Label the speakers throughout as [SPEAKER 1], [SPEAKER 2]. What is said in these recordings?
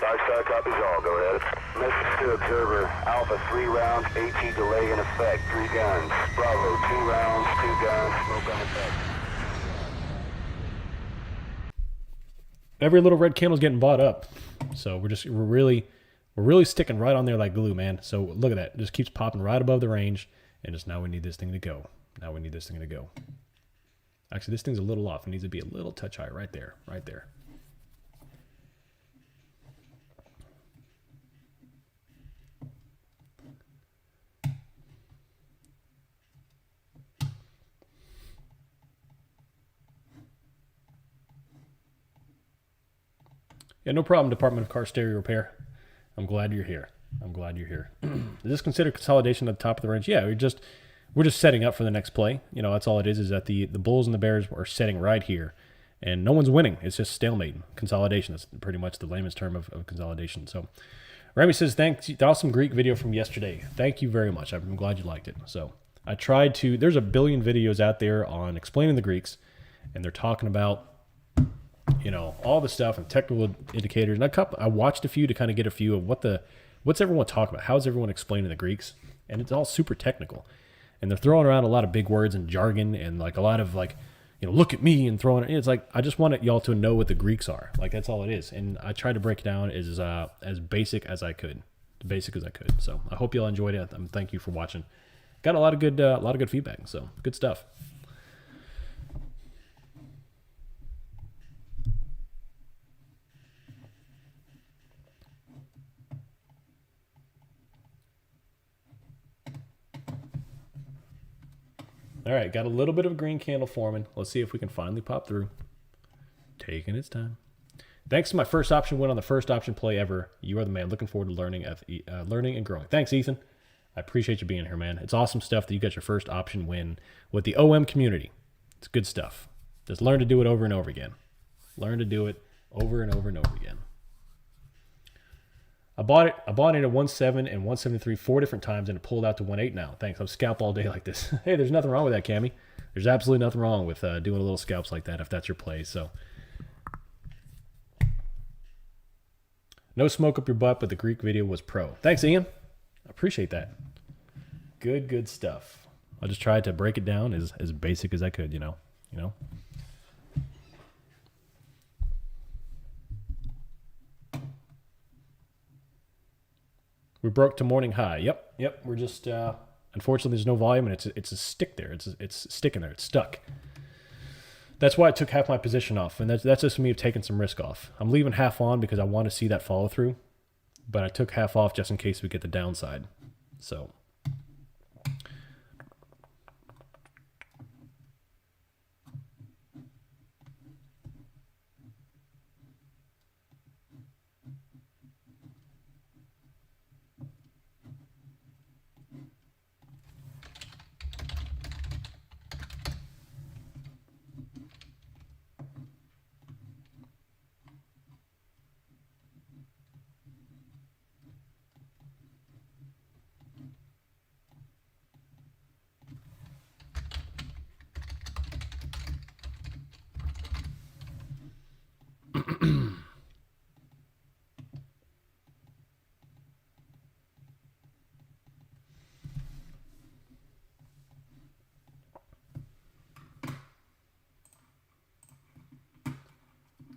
[SPEAKER 1] 5-star copies all. Go ahead. Message to observer. Alpha 3 rounds. AT delay in effect. 3 guns. Bravo 2 rounds. 2 guns. Smoke on effect.
[SPEAKER 2] Every little red candle's getting bought up. So we're really sticking right on there like glue, man. So look at that. It just keeps popping right above the range. And just now we need this thing to go. Actually, this thing's a little off. It needs to be a little touch higher right there. Yeah, no problem, Department of Car Stereo Repair. I'm glad you're here. Is this considered consolidation at the top of the range? Yeah, we're just setting up for the next play. You know, that's all it is that the Bulls and the Bears are setting right here. And no one's winning. It's just stalemate. Consolidation. That's pretty much the layman's term of consolidation. So Remy says, thanks. Awesome Greek video from yesterday. Thank you very much. I'm glad you liked it. So I tried to, there's a billion videos out there on explaining the Greeks, and they're talking about, you know, all the stuff and technical indicators. And I watched a few to kind of get a few of what's everyone talking about? How's everyone explaining the Greeks? And it's all super technical. And they're throwing around a lot of big words and jargon and like a lot of like, you know, look at me and throwing it. It's like, I just wanted y'all to know what the Greeks are. Like, that's all it is. And I tried to break it down as basic as I could. So I hope y'all enjoyed it. Thank you for watching. Got a lot of good feedback. So good stuff. All right, got a little bit of a green candle forming. Let's see if we can finally pop through. Taking its time. Thanks to my first option win on the first option play ever. You are the man. Looking forward to learning and growing. Thanks, Ethan. I appreciate you being here, man. It's awesome stuff that you got your first option win with the OM community. It's good stuff. Just learn to do it over and over again. Learn to do it over and over and over again. I bought it at 1.7 and 173 4 different times, and it pulled out to 1.8 now. Thanks. I've scalped all day like this. Hey, there's nothing wrong with that, Cammy. There's absolutely nothing wrong with doing a little scalps like that if that's your play. So, no smoke up your butt, but the Greek video was pro. Thanks, Ian. I appreciate that. Good stuff. I just tried to break it down as basic as I could, you know. We broke to morning high. Yep. We're just unfortunately there's no volume and it's a stick there. It's sticking there. It's stuck. That's why I took half my position off, and that's just me taking some risk off. I'm leaving half on because I want to see that follow through, but I took half off just in case we get the downside. So.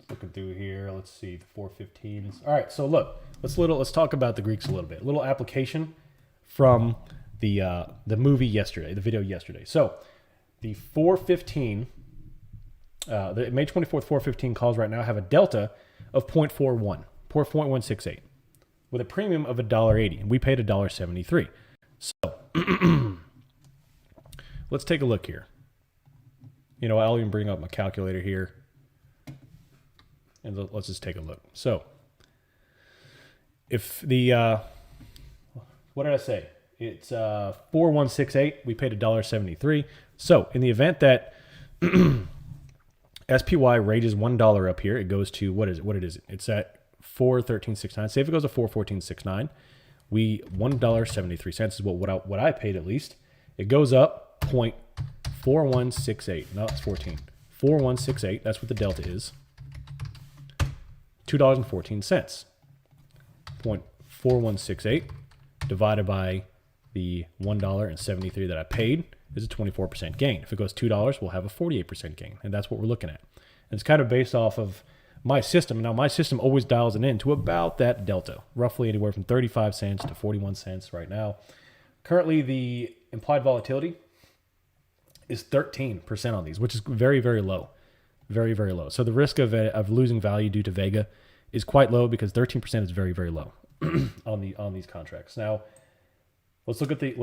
[SPEAKER 2] Looking through here, let's see the 415s. All right, so look, let's talk about the Greeks a little bit. A little application from the movie yesterday, the video yesterday. So the 415, the May 24th 415 calls right now have a delta of 0.4168 with a premium of $1.80, and we paid $1.73. So let's take a look here. You know, I'll even bring up my calculator here. And let's just take a look. So, if the, what did I say? It's 4168. We paid $1.73. So, in the event that SPY rages $1 up here, it goes to, what is it? It's at 413.69. Say if it goes to 414.69, $1.73 is what I paid at least. It goes up 0.4168. No, it's 14. 4168. That's what the delta is. $2.14. 0.4168 divided by the $1.73 that I paid is a 24% gain. If it goes $2, we'll have a 48% gain. And that's what we're looking at. And it's kind of based off of my system. Now, my system always dials it in to about that delta, roughly anywhere from 35 cents to 41 cents right now. Currently, the implied volatility is 13% on these, which is very, very low. Very, very low. So the risk of losing value due to Vega is quite low because 13% is very, very low on these contracts. Now, let's look at the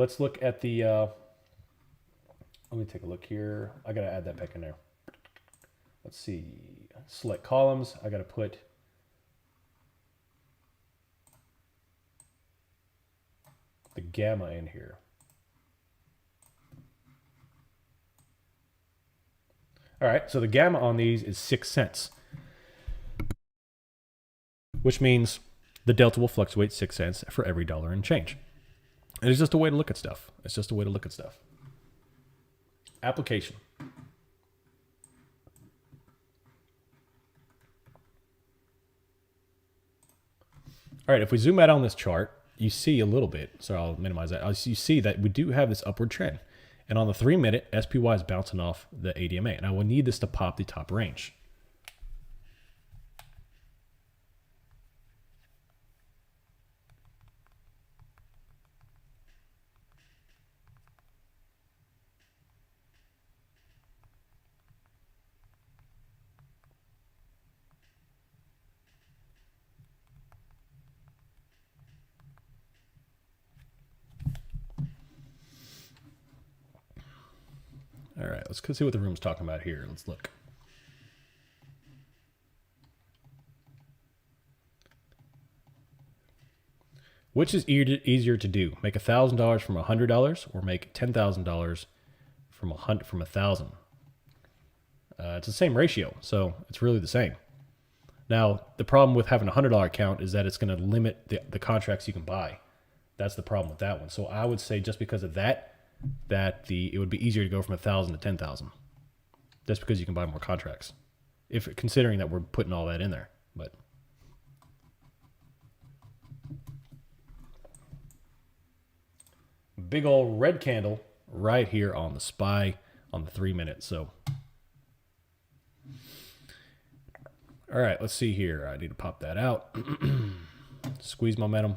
[SPEAKER 2] let me take a look here. I got to add that back in there. Let's see. Select columns. I got to put the gamma in here. All right, so the gamma on these is 6 cents, which means the delta will fluctuate 6 cents for every dollar and change. And it's just a way to look at stuff. It's just a way to look at stuff. Application. All right, if we zoom out on this chart, you see a little bit, so I'll minimize that. You see that we do have this upward trend. And on the 3-minute, SPY is bouncing off the ADMA. And I will need this to pop the top range. All right, let's see what the room's talking about here. Let's look. Which is easier to do? Make $1,000 from $100 or make $10,000 from $1,000? It's the same ratio, so it's really the same. Now, the problem with having a $100 account is that it's going to limit the contracts you can buy. That's the problem with that one. So I would say just because of that, it would be easier to go from 1,000 to 10,000, just because you can buy more contracts. If considering that we're putting all that in there, but big old red candle right here on the SPY on the 3-minute. So, all right, let's see here. I need to pop that out. Squeeze momentum.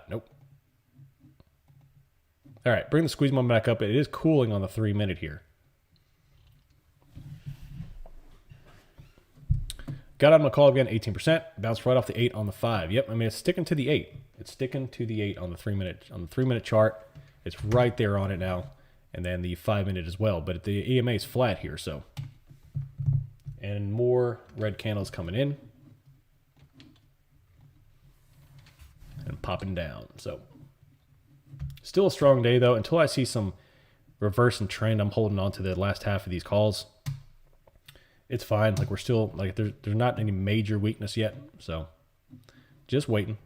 [SPEAKER 2] Nope. All right, bring the squeeze moment back up. It is cooling on the 3-minute here. Got on my call again, 18%. Bounced right off the 8 on the 5. Yep, I mean, it's sticking to the 8. It's sticking to the 8 on the 3-minute. On the 3-minute chart, it's right there on it now. And then the 5-minute as well. But the EMA is flat here, so. And more red candles coming in. And popping down, so. Still a strong day, though. Until I see some reverse in trend, I'm holding on to the last half of these calls. It's fine. Like, we're still, like, there's not any major weakness yet. So, just waiting.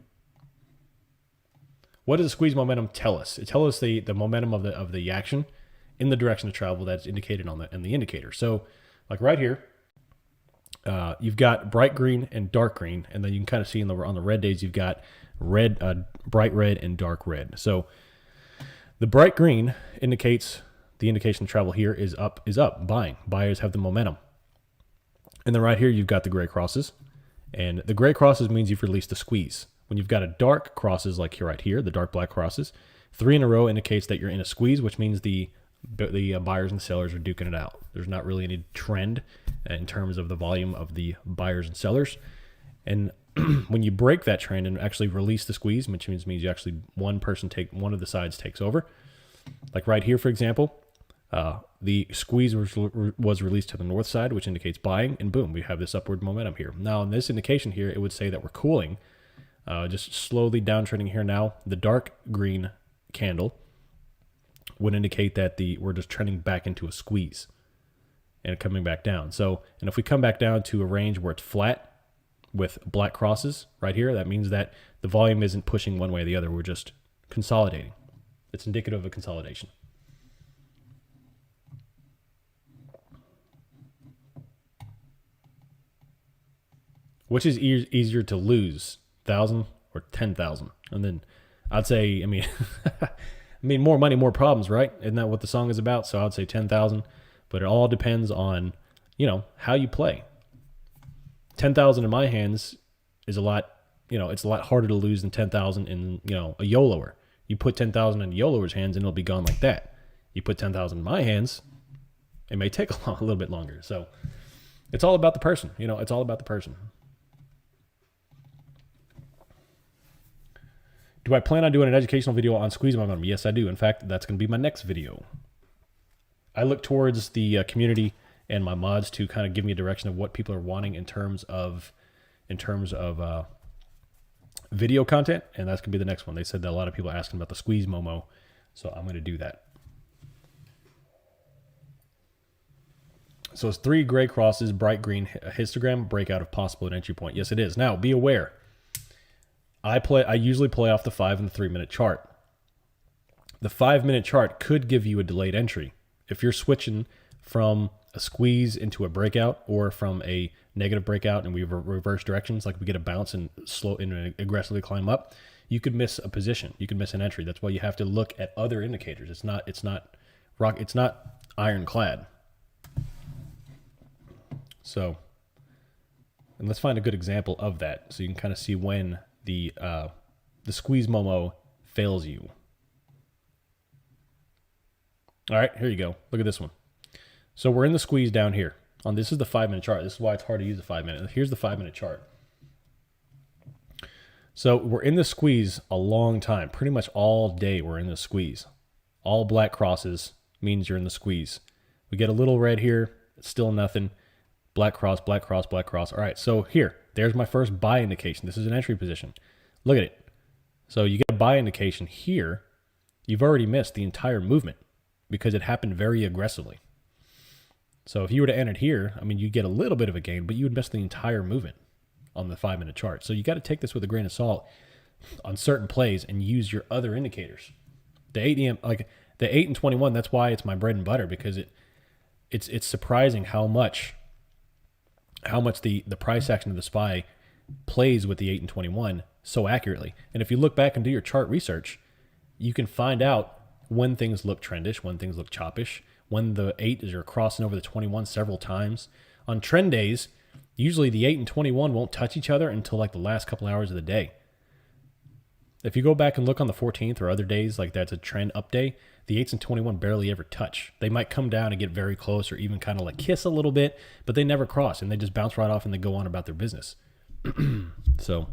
[SPEAKER 2] What does the squeeze momentum tell us? It tells us the momentum of the action in the direction of travel that's indicated in the indicator. So, like right here, you've got bright green and dark green. And then you can kind of see on the red days, you've got red, bright red and dark red. So, the bright green indicates the indication of travel here is up, buying. Buyers have the momentum. And then right here, you've got the gray crosses. And the gray crosses means you've released the squeeze. When you've got a dark crosses like right here, the dark black crosses, 3 in a row indicates that you're in a squeeze, which means the buyers and sellers are duking it out. There's not really any trend in terms of the volume of the buyers and sellers. And when you break that trend and actually release the squeeze, which means you actually one of the sides takes over. Like right here, for example, the squeeze was released to the north side, which indicates buying, and boom, we have this upward momentum here. Now, in this indication here, it would say that we're cooling, just slowly downtrending here now. The dark green candle would indicate that we're just trending back into a squeeze and coming back down. So, and if we come back down to a range where it's flat, with black crosses right here, that means that the volume isn't pushing one way or the other. We're just consolidating. It's indicative of a consolidation. Which is easier to lose, 1,000 or 10,000. And then I'd say, I mean, more money, more problems, right? Isn't that what the song is about? So I'd say 10,000, but it all depends on, how you play. 10,000 in my hands is a lot, it's a lot harder to lose than 10,000 in, a YOLOer. You put 10,000 in a YOLOer's hands and it'll be gone like that. You put 10,000 in my hands, it may take a little bit longer. So it's all about the person, it's all about the person. Do I plan on doing an educational video on squeeze momentum? Yes, I do. In fact, that's going to be my next video. I look towards the community and my mods to kind of give me a direction of what people are wanting in terms of video content, and that's going to be the next one. They said that a lot of people are asking about the squeeze Momo, so I'm going to do that. So it's 3 gray crosses, bright green, a histogram, breakout of possible entry point. Yes, it is. Now, be aware. I usually play off the 5 and the 3 minute chart. The 5 minute chart could give you a delayed entry. If you're switching from a squeeze into a breakout or from a negative breakout and we reverse directions, like we get a bounce and aggressively climb up, you could miss a position. You could miss an entry. That's why you have to look at other indicators. It's not ironclad. So, and let's find a good example of that so you can kind of see when the squeeze Momo fails you. All right, here you go. Look at this one. So we're in the squeeze down here. This is the 5 minute chart. This is why it's hard to use the 5 minute. Here's the 5 minute chart. So we're in the squeeze a long time. Pretty much all day we're in the squeeze. All black crosses means you're in the squeeze. We get a little red here. It's still nothing. Black cross, black cross, black cross. All right, so there's my first buy indication. This is an entry position. Look at it. So you get a buy indication here. You've already missed the entire movement because it happened very aggressively. So if you were to enter here, you get a little bit of a gain, but you would miss the entire movement on the 5 minute chart. So you got to take this with a grain of salt on certain plays and use your other indicators. The 8 EM, like the 8 and 21, that's why it's my bread and butter, because it's surprising how much the price action of the SPY plays with the 8 and 21 so accurately. And if you look back and do your chart research, you can find out when things look trendish, when things look choppish, when the 8 is crossing over the 21 several times. On trend days, usually the 8 and 21 won't touch each other until like the last couple hours of the day. If you go back and look on the 14th or other days, like that's a trend up day, the 8s and 21 barely ever touch. They might come down and get very close or even kind of like kiss a little bit, but they never cross and they just bounce right off and they go on about their business. So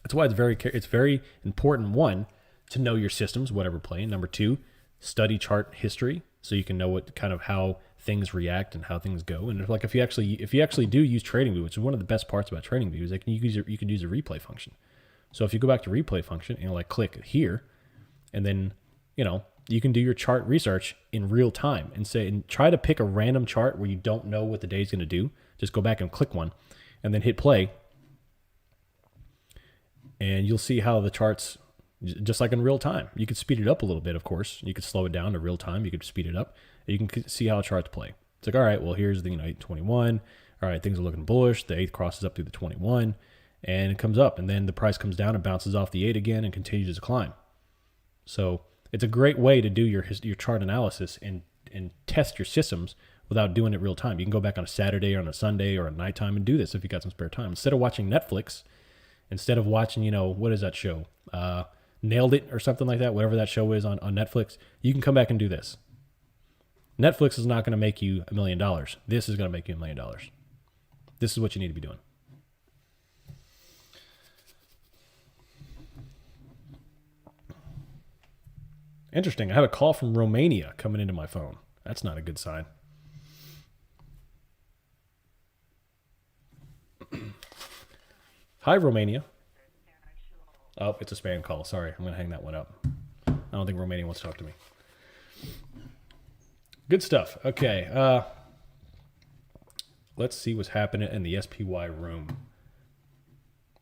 [SPEAKER 2] that's why it's very important, one, to know your systems, whatever play. Number two, study chart history so you can know what kind of how things react and how things go. And like if you actually do use TradingView, which is one of the best parts about TradingView, is like you can use a replay function. So if you go back to replay function and like click here, and then you can do your chart research in real time and try to pick a random chart where you don't know what the day's going to do. Just go back and click one, and then hit play, and you'll see how the charts. Just like in real time. You could speed it up a little bit, of course. You could slow it down to real time. You could speed it up. You can see how charts play. It's like, all right, well, here's the 821. All right, things are looking bullish. The 8 crosses up through the 21, and it comes up. And then the price comes down and bounces off the 8 again and continues to climb. So it's a great way to do your chart analysis and test your systems without doing it real time. You can go back on a Saturday or on a Sunday or a nighttime and do this if you got some spare time. Instead of watching Netflix, instead of watching, what is that show? Nailed It or something like that, whatever that show is on Netflix, you can come back and do this. Netflix is not going to make you $1 million. This is going to make you $1 million. This is what you need to be doing. Interesting. I have a call from Romania coming into my phone. That's not a good sign. Hi, Romania. Oh, it's a spam call. Sorry, I'm going to hang that one up. I don't think Romania wants to talk to me. Good stuff. Okay. Let's see what's happening in the SPY room.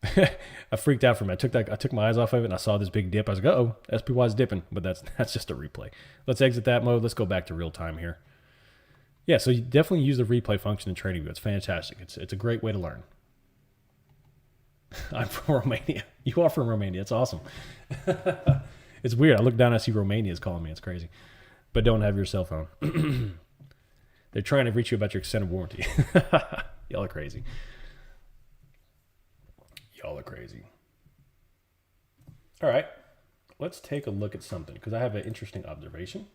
[SPEAKER 2] I freaked out for a minute. I took my eyes off of it and I saw this big dip. I was like, uh-oh, SPY's dipping, but that's just a replay. Let's exit that mode. Let's go back to real time here. Yeah, so you definitely use the replay function in TradingView. It's fantastic. It's a great way to learn. I'm from Romania. You are from Romania. It's awesome. It's weird. I look down and I see Romania is calling me. It's crazy. But don't have your cell phone. They're trying to reach you about your extended warranty. Y'all are crazy. Y'all are crazy. All right. Let's take a look at something because I have an interesting observation.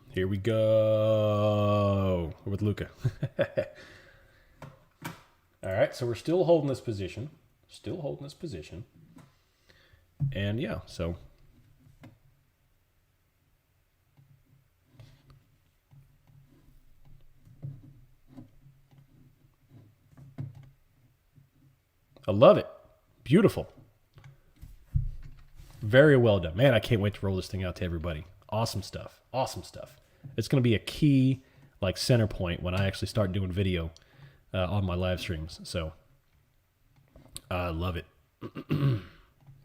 [SPEAKER 2] Here we go. We're with Luca. All right, so we're still holding this position. And yeah, so. I love it. Beautiful. Very well done. Man, I can't wait to roll this thing out to everybody. Awesome stuff. Awesome stuff. It's going to be a key like center point when I actually start doing video on my live streams. So I love it.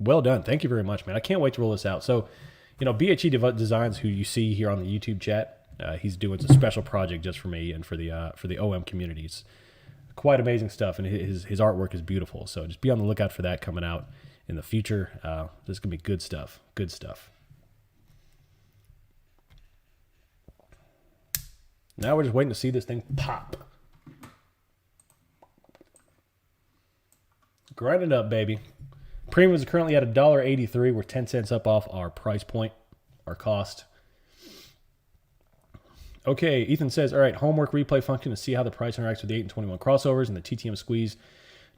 [SPEAKER 2] Well done. Thank you very much, man. I can't wait to roll this out. So, BHE Designs, who you see here on the YouTube chat, he's doing a special project just for me and for the OM communities. Quite amazing stuff, and his artwork is beautiful. So just be on the lookout for that coming out in the future. This is going to be good stuff. Good stuff. Now we're just waiting to see this thing pop. Grind it up, baby. Premium is currently at $1.83. We're 10 cents up off our price point, our cost. Okay, Ethan says, all right, homework replay function to see how the price interacts with the 8 and 21 crossovers and the TTM squeeze.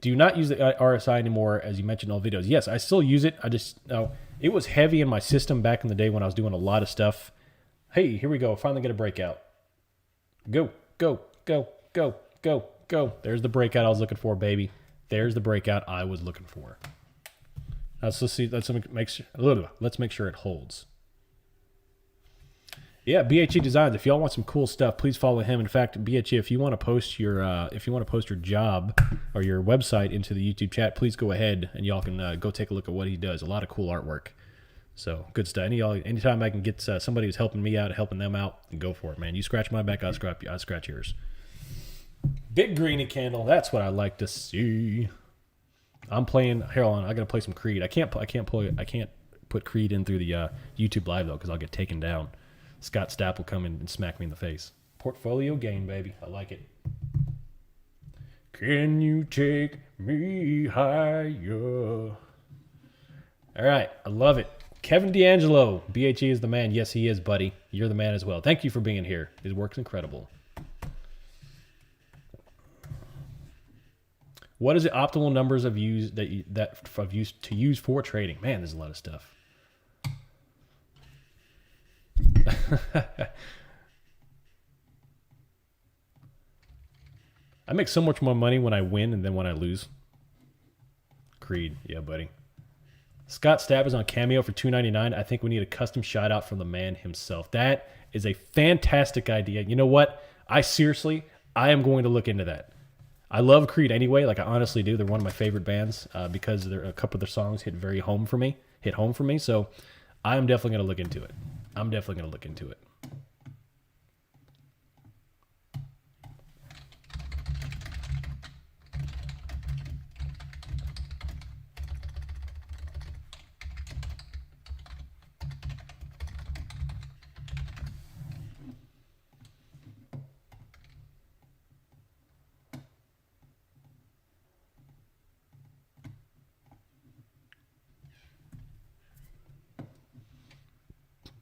[SPEAKER 2] Do you not use the RSI anymore, as you mentioned in all videos? Yes, I still use it. It was heavy in my system back in the day when I was doing a lot of stuff. Hey, here we go. Finally get a breakout. Go, go, go, go, go, go. There's the breakout I was looking for, baby. There's the breakout I was looking for. Let's see. Let's make sure it holds. Yeah, BHE Designs. If y'all want some cool stuff, please follow him. In fact, BHE, if you want to post your job or your website into the YouTube chat, please go ahead and y'all can go take a look at what he does. A lot of cool artwork. So good stuff. Anytime I can get somebody who's helping me out, helping them out, go for it, man. You scratch my back, I'll scratch yours. Big greeny candle. That's what I like to see. I'm playing. Here on. I gotta play some Creed. I can't put Creed in through the YouTube live though, because I'll get taken down. Scott Stapp will come in and smack me in the face. Portfolio gain, baby. I like it. Can you take me higher? All right, I love it. Kevin D'Angelo, BHE is the man. Yes, he is, buddy. You're the man as well. Thank you for being here. His work's incredible. What is the optimal numbers of use to use for trading? Man, there's a lot of stuff. I make so much more money when I win and then when I lose. Creed, yeah, buddy. Scott Stapp is on Cameo for $2.99. I think we need a custom shout out from the man himself. That is a fantastic idea. You know what? I am going to look into that. I love Creed anyway. Like I honestly do. They're one of my favorite bands because a couple of their songs hit home for me. So I'm definitely going to look into it.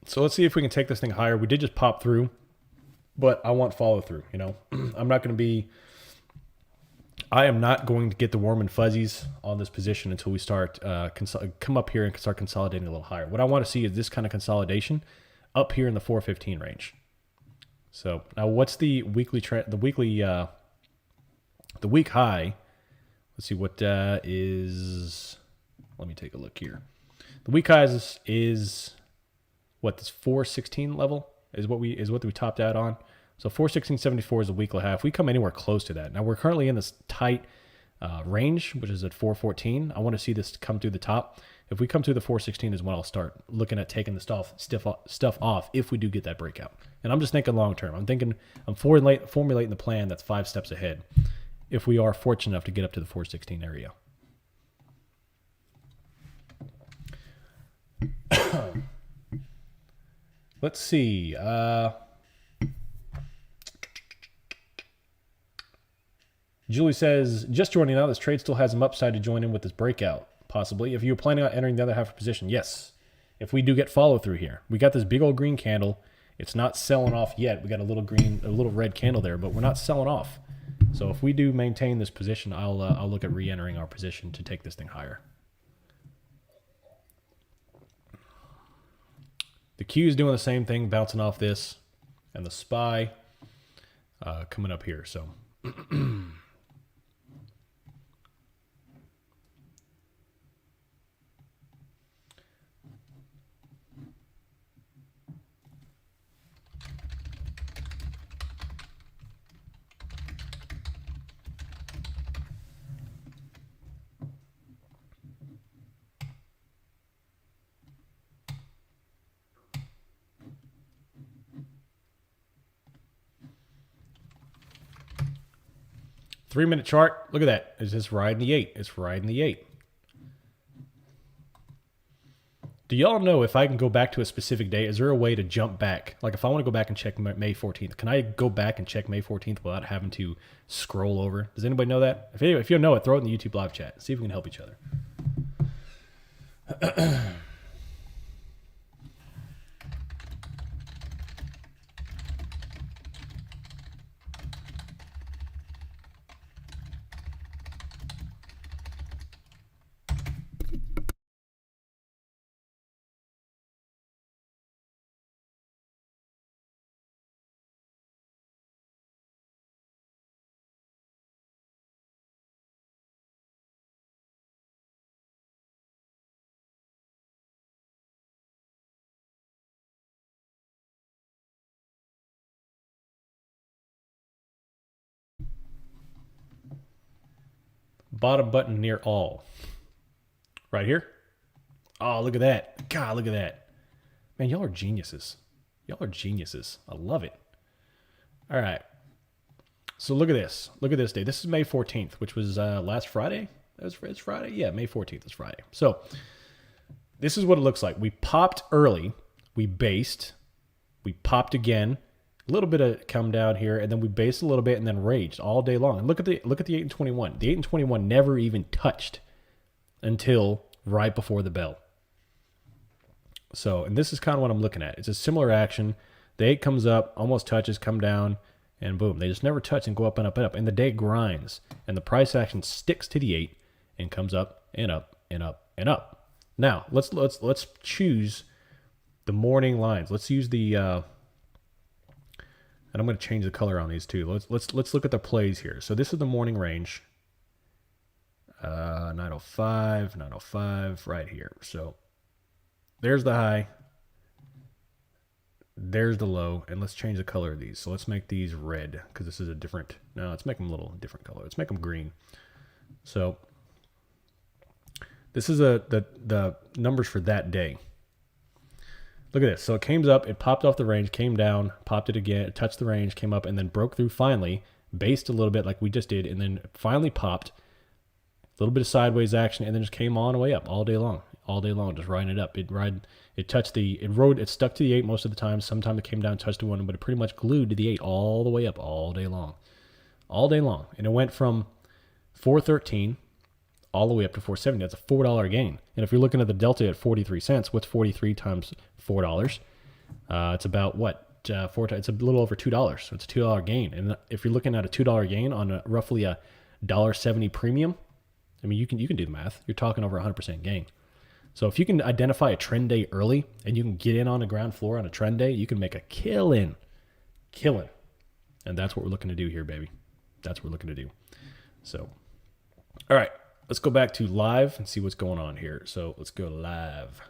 [SPEAKER 2] So let's see if we can take this thing higher. We did just pop through, but I want follow through. I am not going to get the warm and fuzzies on this position until we start come up here and start consolidating a little higher. What I want to see is this kind of consolidation up here in the 415 range. So now what's the weekly trend? The week high. Let's see what is. Let me take a look here. The week high is what, this 416 level is what we topped out on. So 416.74 is a weekly high. If we come anywhere close to that, now we're currently in this tight range, which is at 414. I want to see this come through the top. If we come through the 416 is when I'll start looking at taking the stuff off if we do get that breakout. And I'm just thinking long term. I'm formulating the plan that's 5 steps ahead if we are fortunate enough to get up to the 416 area. Let's see. Julie says, just joining out, this trade still has some upside to join in with this breakout, possibly. If you're planning on entering the other half of position, yes. If we do get follow through here. We got this big old green candle. It's not selling off yet. We got a little red candle there, but we're not selling off. So if we do maintain this position, I'll look at re-entering our position to take this thing higher. The Q is doing the same thing, bouncing off this, and the SPY coming up here. So 3-minute chart. Look at that. It's just riding the 8. It's riding the 8. Do y'all know if I can go back to a specific day? Is there a way to jump back? Like if I want to go back and check May 14th, can I go back and check May 14th without having to scroll over? Does anybody know that? If you know it, throw it in the YouTube live chat. See if we can help each other. Bottom button near all. Right here. Oh, look at that. God, look at that. Man, y'all are geniuses. Y'all are geniuses. I love it. All right. So look at this. Look at this day. This is May 14th, which was last Friday. It's Friday? Yeah, May 14th is Friday. So this is what it looks like. We popped early. We based. We popped again. A little bit of come down here, and then we based a little bit and then raged all day long. And look at the 8 and 21. The 8 and 21 never even touched until right before the bell. So, and this is kind of what I'm looking at. It's a similar action. The 8 comes up, almost touches, come down, and boom. They just never touch and go up and up and up. And the day grinds, and the price action sticks to the 8 and comes up and up and up and up. Now, let's choose the morning lines. Let's use the and I'm going to change the color on these too. Let's look at the plays here. So this is the morning range. 905 right here. So there's the high. There's the low. And let's change the color of these. So let's make these red because this is a different. No, let's make them a little different color. Let's make them green. So this is the numbers for that day. Look at this. So it came up, it popped off the range, came down, popped it again, touched the range, came up, and then broke through finally, based a little bit like we just did, and then finally popped, a little bit of sideways action, and then just came on the way up all day long, just riding it up. It stuck to the 8 most of the time. Sometimes it came down, touched the 1, but it pretty much glued to the 8 all the way up all day long. And it went from 413 all the way up to 470. That's a $4 gain. And if you're looking at the delta at 43 cents, what's 43 times $4? It's about what? It's a little over $2. So it's a $2 gain. And if you're looking at a $2 gain on roughly a $1.70 premium, I mean, you can do the math. You're talking over 100% gain. So if you can identify a trend day early and you can get in on the ground floor on a trend day, you can make a killing. And that's what we're looking to do here, baby. That's what we're looking to do. So, all right. Let's go back to live and see what's going on here. So let's go live.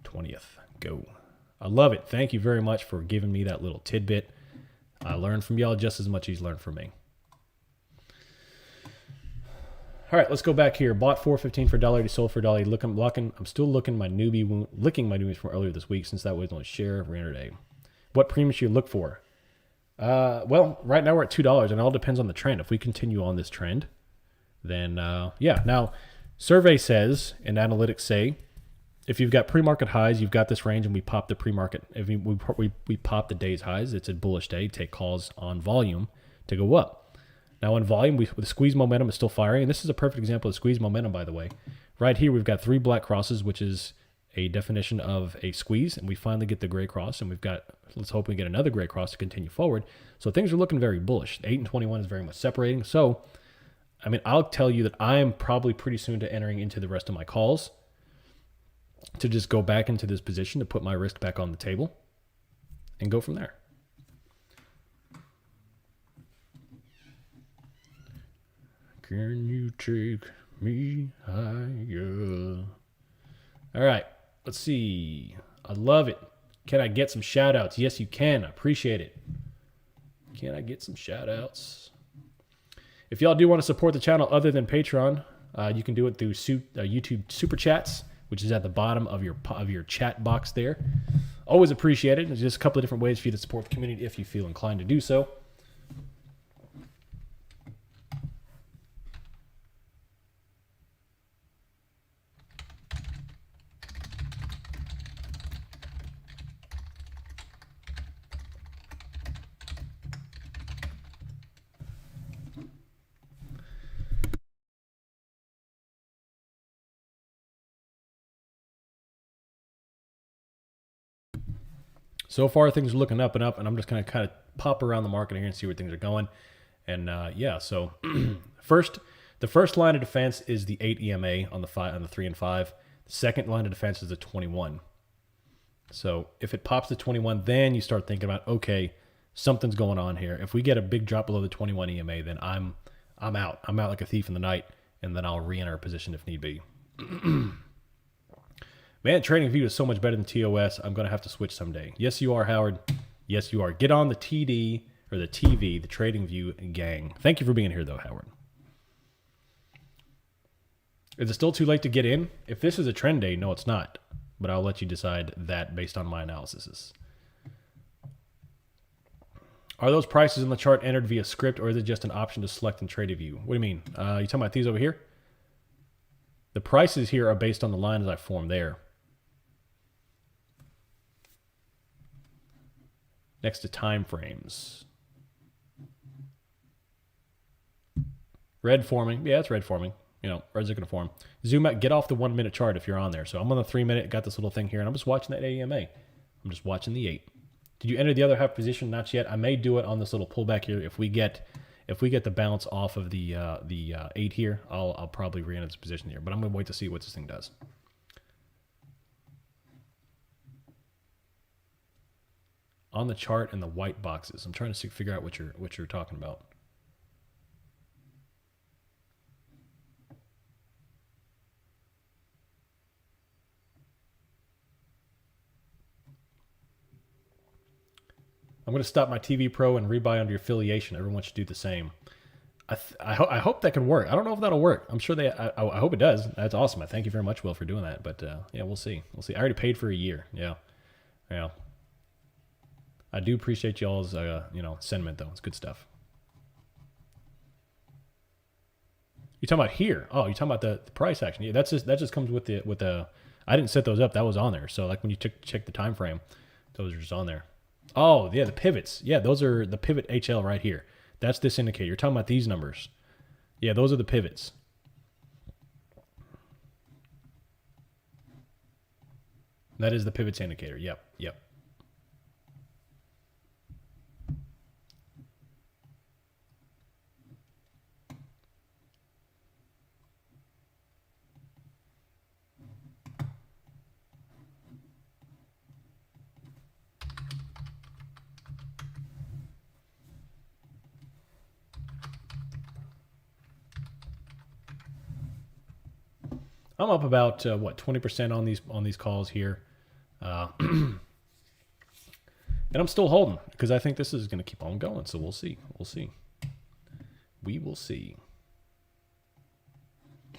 [SPEAKER 2] 20th. Go. I love it. Thank you very much for giving me that little tidbit. I learned from y'all just as much as you learned from me. All right, let's go back here. Bought 415 for $1, sold for $1. I'm still licking my newbies from earlier this week since that was on share for intraday. What premium should you look for? Well, right now we're at $2, and it all depends on the trend. If we continue on this trend, then yeah. Now, survey says and analytics say, if you've got pre-market highs, you've got this range, and we pop the pre-market. If we pop the day's highs, it's a bullish day. Take calls on volume to go up. Now on volume, the squeeze momentum is still firing, and this is a perfect example of squeeze momentum, by the way. Right here, we've got 3 black crosses, which is a definition of a squeeze, and we finally get the gray cross, and let's hope we get another gray cross to continue forward. So things are looking very bullish. 8 and 21 is very much separating. So, I mean, I'll tell you that I'm probably pretty soon to entering into the rest of my calls to just go back into this position to put my risk back on the table and go from there. Can you take me higher? All right, let's see. I love it. Can I get some shout outs? Yes, you can. I appreciate it. Can I get some shout outs? If y'all do want to support the channel other than Patreon, you can do it through YouTube Super Chats, which is at the bottom of your chat box there. Always appreciate it. There's just a couple of different ways for you to support the community if you feel inclined to do so. So far, things are looking up and up, and I'm just going to kind of pop around the market here and see where things are going. And yeah, so the first line of defense is the 8 EMA on the 3 and 5. The second line of defense is the 21. So if it pops to 21, then you start thinking about, okay, something's going on here. If we get a big drop below the 21 EMA, then I'm out. I'm out like a thief in the night, and then I'll re-enter a position if need be. Man, TradingView is so much better than TOS. I'm going to have to switch someday. Yes, you are, Howard. Yes, you are. Get on the TD or the TV, the TradingView gang. Thank you for being here, though, Howard. Is it still too late to get in? If this is a trend day, no, it's not. But I'll let you decide that based on my analysis. Are those prices in the chart entered via script, or is it just an option to select in TradingView? What do you mean? You talking about these over here? The prices here are based on the lines I formed there. Next to time frames. Red forming. Yeah, it's red forming. You know, red's going to form. Zoom out. Get off the 1 minute chart if you're on there. So I'm on the 3 minute. Got this little thing here, and I'm just watching that AMA. I'm just watching the 8. Did you enter the other half position? Not yet. I may do it on this little pullback here. If we get the bounce off of the 8 here, I'll probably re-enter this position here. But I'm going to wait to see what this thing does. On the chart and the white boxes. I'm trying to figure out what you're talking about. I'm going to stop my TV Pro and rebuy under your affiliation. Everyone should do the same. I hope that can work. I don't know if that'll work. I'm sure I hope it does. That's awesome. I thank you very much, Will, for doing that. But yeah, we'll see. We'll see. I already paid for a year. Yeah. I do appreciate y'all's sentiment though. It's good stuff. You talking about here? Oh, you talking about the price action? Yeah, that just comes with the. I didn't set those up. That was on there. So like when you check the time frame, those are just on there. Oh yeah, the pivots. Yeah, those are the pivot HL right here. That's this indicator. You're talking about these numbers. Yeah, those are the pivots. That is the pivots indicator. Yep. I'm up about 20% on these calls here. And I'm still holding because I think this is going to keep on going. So we'll see. We will see.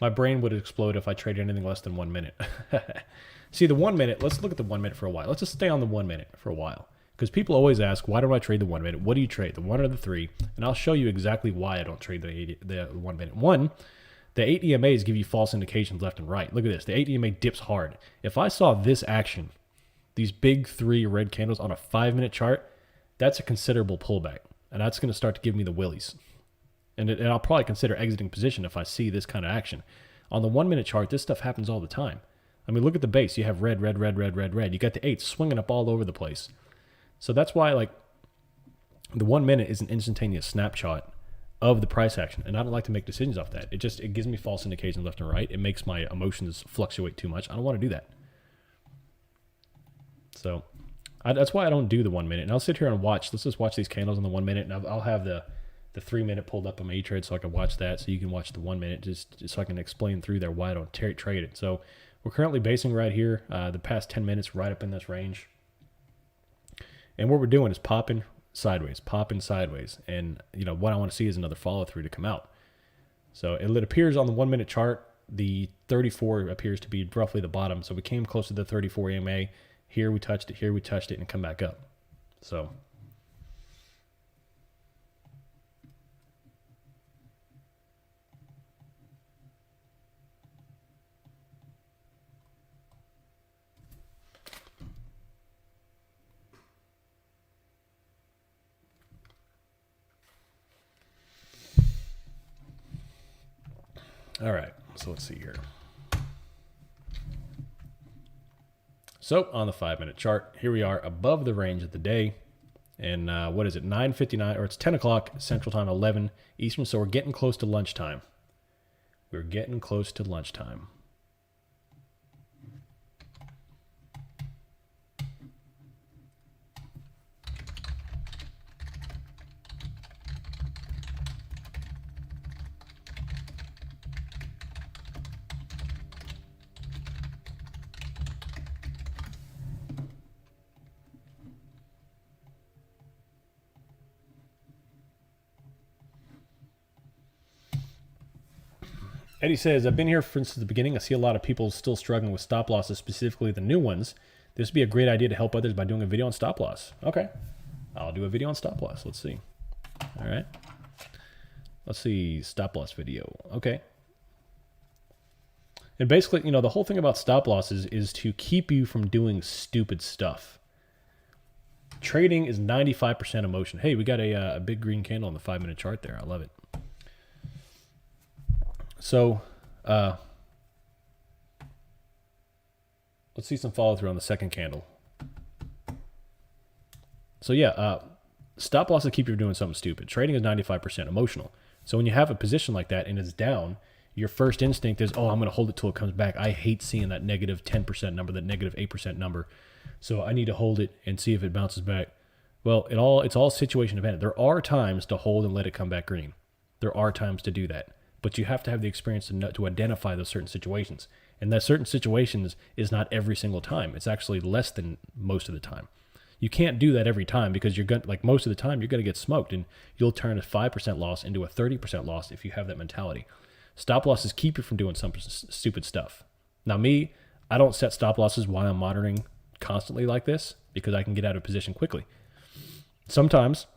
[SPEAKER 2] My brain would explode if I traded anything less than 1 minute. See, the 1 minute, let's look at the 1 minute for a while. Let's just stay on the 1 minute for a while. Because people always ask, why don't I trade the 1 minute? What do you trade, the 1 or the 3? And I'll show you exactly why I don't trade the 1 minute. One, the 8 EMAs give you false indications left and right. Look at this. The 8 EMA dips hard. If I saw this action, these big 3 red candles on a 5-minute chart, that's a considerable pullback. And that's going to start to give me the willies. And I'll probably consider exiting position if I see this kind of action. On the 1 minute chart, this stuff happens all the time. I mean, look at the base. You have red, red, red, red, red, red. You got the 8s swinging up all over the place. So that's why, like, the 1 minute is an instantaneous snapshot of the price action. And I don't like to make decisions off that. It gives me false indications left and right. It makes my emotions fluctuate too much. I don't want to do that. So that's why I don't do the 1 minute. And I'll sit here and watch. Let's just watch these candles in the 1 minute. And I'll have the 3 minute pulled up on my E-Trade so I can watch that. So you can watch the 1 minute just so I can explain through there why I don't trade it. So we're currently basing right here, the past 10 minutes right up in this range. And what we're doing is popping sideways. And, you know, what I want to see is another follow through to come out. So it appears on the 1 minute chart, the 34 appears to be roughly the bottom. So we came close to the 34 EMA. Here we touched it, and come back up. So all right, so let's see here. So on the 5 minute chart, here we are above the range of the day. And what is it, 9:59, or it's 10 o'clock Central Time, 11 Eastern. So we're getting close to lunchtime. Eddie says, I've been here since the beginning. I see a lot of people still struggling with stop losses, specifically the new ones. This would be a great idea to help others by doing a video on stop loss. Okay. I'll do a video on stop loss. Let's see. All right. Let's see. Stop loss video. Okay. And basically, you know, the whole thing about stop losses is to keep you from doing stupid stuff. Trading is 95% emotion. Hey, we got a big green candle on the 5 minute chart there. I love it. So, let's see some follow through on the second candle. So yeah, stop losses keep you from doing something stupid. Trading is 95% emotional. So when you have a position like that and it's down, your first instinct is, oh, I'm going to hold it till it comes back. I hate seeing that negative 10% number, that negative 8% number. So I need to hold it and see if it bounces back. Well, it's all situation dependent. There are times to hold and let it come back green. There are times to do that. But you have to have the experience to identify those certain situations. And that certain situations is not every single time. It's actually less than most of the time. You can't do that every time because you're going, like most of the time, you're going to get smoked and you'll turn a 5% loss into a 30% loss if you have that mentality. Stop losses keep you from doing some stupid stuff. Now me, I don't set stop losses while I'm monitoring constantly like this because I can get out of position quickly. Sometimes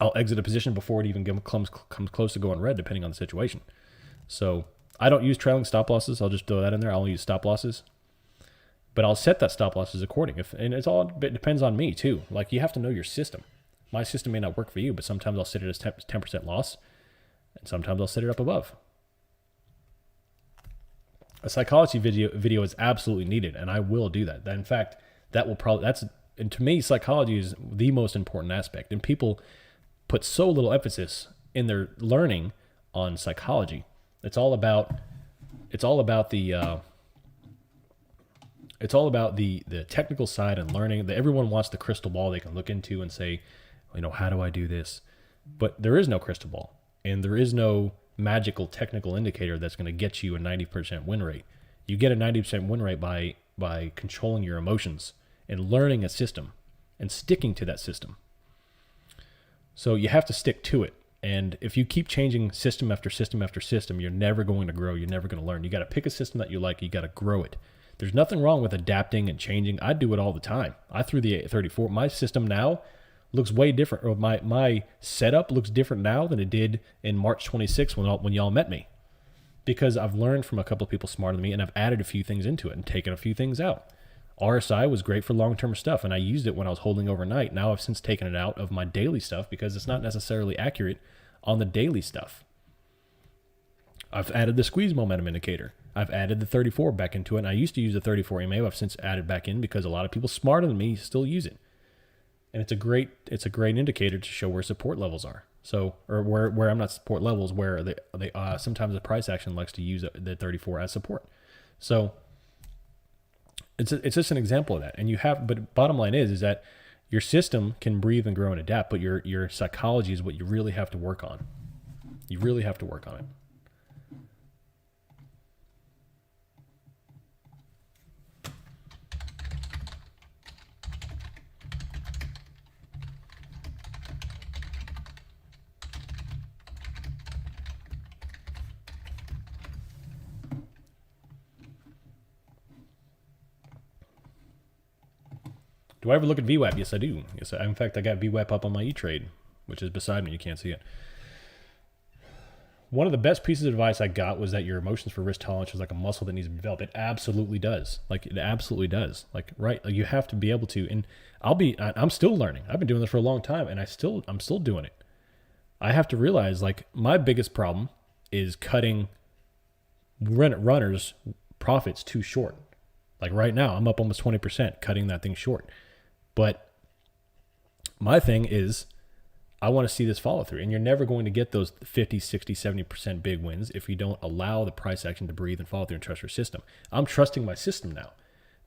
[SPEAKER 2] I'll exit a position before it even comes close to going red, depending on the situation. So I don't use trailing stop losses. I'll just throw that in there. I'll only use stop losses. But I'll set that stop losses according. And it depends on me too. Like you have to know your system. My system may not work for you, but sometimes I'll set it as 10% loss, and sometimes I'll set it up above. A psychology video is absolutely needed, and I will do that. In fact, and to me, psychology is the most important aspect. And people put so little emphasis in their learning on psychology. It's all about the technical side and learning. That everyone wants the crystal ball they can look into and say, you know, how do I do this? But there is no crystal ball, and there is no magical technical indicator that's going to get you a 90% win rate. You get a 90% win rate by controlling your emotions and learning a system. and sticking to that system. So you have to stick to it. And if you keep changing system after system after system, you're never going to grow. You're never going to learn. You got to pick a system that you like. You got to grow it. There's nothing wrong with adapting and changing. I do it all the time. I threw the 834. My system now looks way different. Or my setup looks different now than it did in March 26 when y'all met me. Because I've learned from a couple of people smarter than me, and I've added a few things into it and taken a few things out. RSI was great for long-term stuff, and I used it when I was holding overnight. Now I've since taken it out of my daily stuff because it's not necessarily accurate on the daily stuff. I've added the squeeze momentum indicator. I've added the 34 back into it, and I used to use the 34 EMA. I've since added back in because a lot of people smarter than me still use it. And it's a great indicator to show where support levels are. So, or where I'm not support levels, where they sometimes the price action likes to use the 34 as support. So it's just an example of that. And but bottom line is that your system can breathe and grow and adapt, but your psychology is what you really have to work on. You really have to work on it. Do I ever look at VWAP? Yes, I do. Yes, in fact, I got VWAP up on my E-Trade, which is beside me. You can't see it. One of the best pieces of advice I got was that your emotions for risk tolerance is like a muscle that needs to be developed. It absolutely does. Like, it absolutely does. Like, right? Like, you have to be able to. And I'm still learning. I've been doing this for a long time, and I'm still doing it. I have to realize, like, my biggest problem is cutting runners' profits too short. Like right now, I'm up almost 20%, cutting that thing short. But my thing is, I want to see this follow through. And you're never going to get those 50, 60, 70% big wins if you don't allow the price action to breathe and follow through and trust your system. I'm trusting my system now.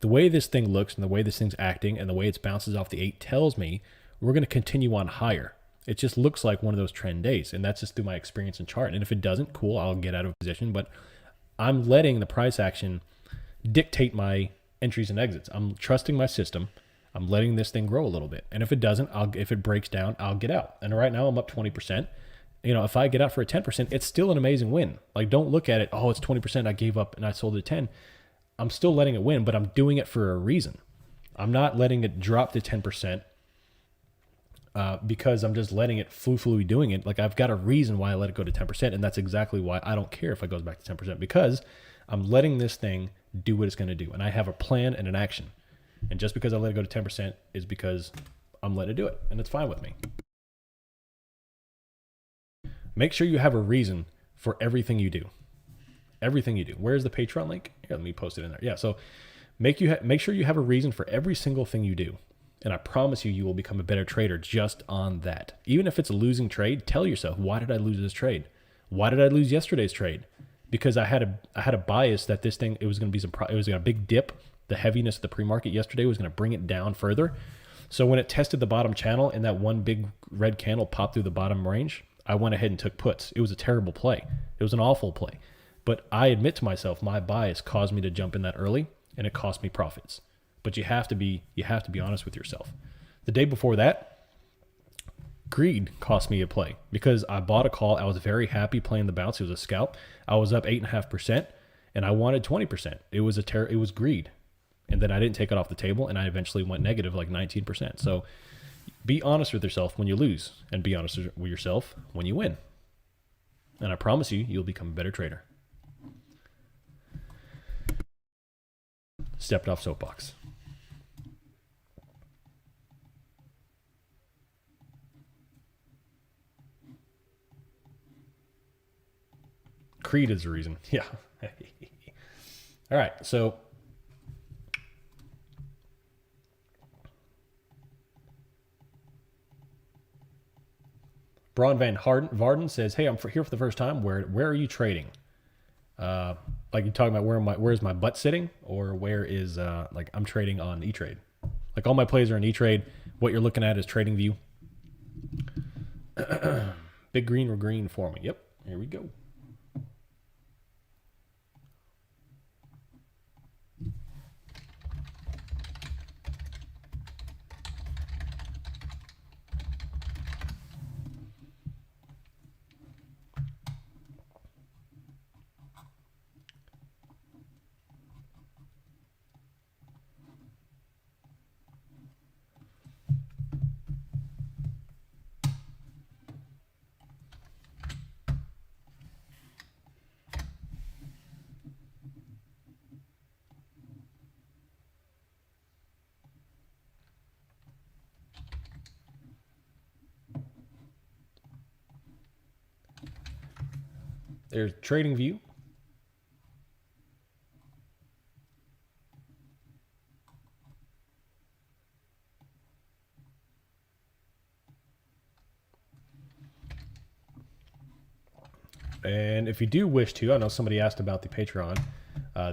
[SPEAKER 2] The way this thing looks and the way this thing's acting and the way it bounces off the 8 tells me we're going to continue on higher. It just looks like one of those trend days. And that's just through my experience and chart. And if it doesn't, cool, I'll get out of position. But I'm letting the price action dictate my entries and exits. I'm trusting my system. I'm letting this thing grow a little bit. And if it doesn't, if it breaks down, I'll get out. And right now I'm up 20%. You know, if I get out for a 10%, it's still an amazing win. Like, don't look at it, oh, it's 20%, I gave up and I sold it at 10. I'm still letting it win, but I'm doing it for a reason. I'm not letting it drop to 10% because I'm just letting it fluky doing it. Like, I've got a reason why I let it go to 10%, and that's exactly why I don't care if it goes back to 10%, because I'm letting this thing do what it's going to do. And I have a plan and an action. And just because I let it go to 10% is because I'm letting it do it. And it's fine with me. Make sure you have a reason for everything you do. Everything you do. Where's the Patreon link? Here, let me post it in there. Yeah, so make sure you have a reason for every single thing you do. And I promise you, you will become a better trader just on that. Even if it's a losing trade, tell yourself, why did I lose this trade? Why did I lose yesterday's trade? Because I had a bias that this thing, it was going to be it was a big dip. The heaviness of the pre-market yesterday was going to bring it down further. So when it tested the bottom channel and that one big red candle popped through the bottom range, I went ahead and took puts. It was a terrible play. It was an awful play. But I admit to myself, my bias caused me to jump in that early, and it cost me profits. But you have to be honest with yourself. The day before that, greed cost me a play because I bought a call. I was very happy playing the bounce. It was a scalp. I was up 8.5%, and I wanted 20%. It was greed. And then I didn't take it off the table, and I eventually went negative like 19%. So be honest with yourself when you lose, and be honest with yourself when you win. And I promise you, you'll become a better trader. Stepped off soapbox. Creed is the reason. Yeah. All right, so Braun Van Varden says, "Hey, I'm here for the first time. Where are you trading? Like, you talking about where's my butt sitting, or where is like I'm trading on E-Trade? Like, all my plays are in E-Trade. What you're looking at is TradingView. Big green or green for me. Yep, here we go. There's Trading View. And if you do wish to, I know somebody asked about the Patreon.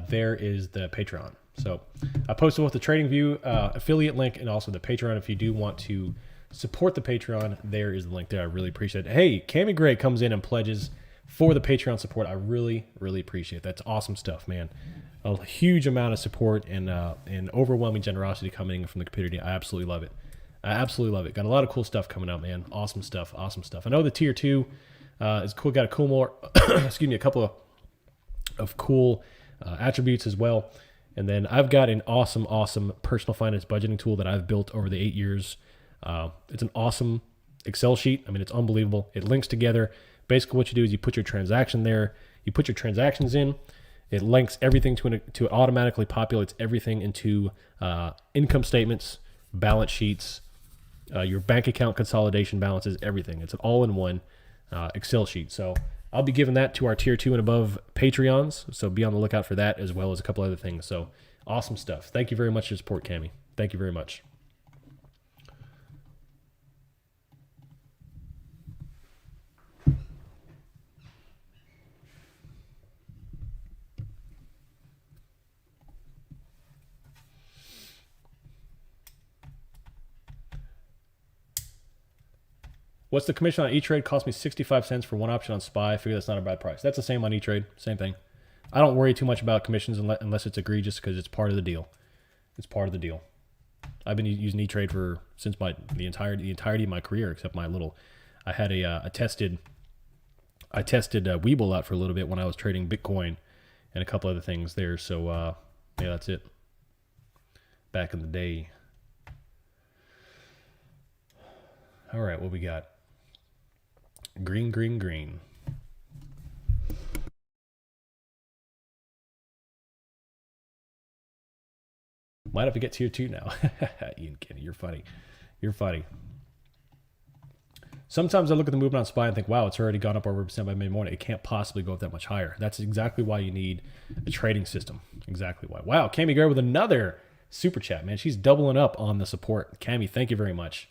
[SPEAKER 2] There is the Patreon. So I posted both the Trading View affiliate link and also the Patreon. If you do want to support the Patreon, there is the link there. I really appreciate it. Hey, Cammy Gray comes in and pledges for the Patreon support. I really, really appreciate it. That's awesome stuff, man. A huge amount of support and overwhelming generosity coming in from the community. I absolutely love it. I absolutely love it. Got a lot of cool stuff coming out, man. Awesome stuff. Awesome stuff. I know the tier 2 is cool. Got a cool more, excuse me, a couple of cool attributes as well. And then I've got an awesome personal finance budgeting tool that I've built over the 8 years. It's an awesome Excel sheet. I mean, it's unbelievable. It links together. Basically what you do is you put your transaction there. You put your transactions in. It links everything to it automatically populates everything into income statements, balance sheets, your bank account consolidation balances, everything. It's an all-in-one Excel sheet. So I'll be giving that to our tier 2 and above Patreons. So be on the lookout for that as well as a couple other things. So awesome stuff. Thank you very much for your support, Cammy. Thank you very much. What's the commission on E-Trade? Cost me 65 cents for one option on SPY. I figure that's not a bad price. That's the same on E-Trade. Same thing. I don't worry too much about commissions unless it's egregious because it's part of the deal. It's part of the deal. I've been using E-Trade since the entirety of my career, except my little. I had I tested Webull out for a little bit when I was trading Bitcoin and a couple other things there. So yeah, that's it. Back in the day. All right, what we got? Green. Might have to get tier 2 now. Ian Kenny, you're funny. You're funny. Sometimes I look at the movement on SPY and think, wow, it's already gone up over % by mid-morning. It can't possibly go up that much higher. That's exactly why you need a trading system. Exactly why. Wow, Cammy Gray with another super chat, man. She's doubling up on the support. Cammy, thank you very much.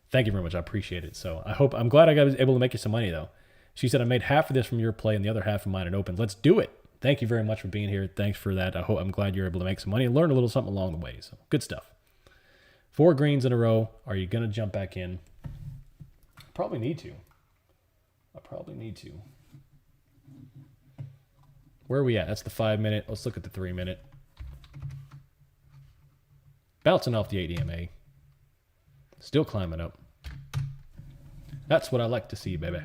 [SPEAKER 2] Thank you very much. I appreciate it. So I'm glad I was able to make you some money though. She said, I made half of this from your play and the other half from mine at open. Let's do it. Thank you very much for being here. Thanks for that. I'm glad you're able to make some money and learn a little something along the way. So good stuff. 4 greens in a row. Are you going to jump back in? Probably need to. I probably need to. Where are we at? That's the 5 minute. Let's look at the 3 minute. Bouncing off the 8 EMA. Still climbing up. That's what I like to see, baby.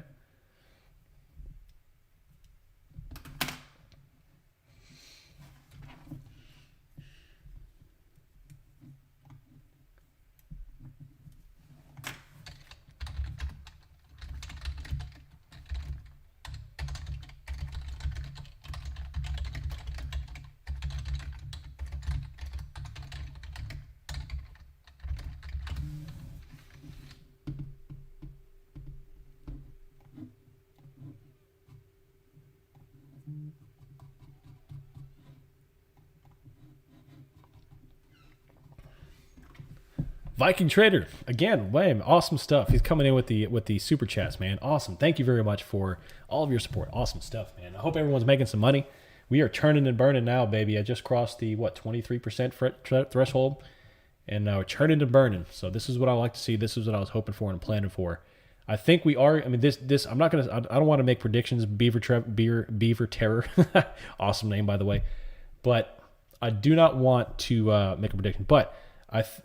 [SPEAKER 2] Viking Trader, again, Wham, awesome stuff. He's coming in with the super chats, man. Awesome. Thank you very much for all of your support. Awesome stuff, man. I hope everyone's making some money. We are turning and burning now, baby. I just crossed the 23% threshold, and now we're turning and burning. So this is what I like to see. This is what I was hoping for and planning for. I think we are. I mean, this. I'm not gonna. I don't want to make predictions. Beaver Terror, awesome name by the way, but I do not want to make a prediction. But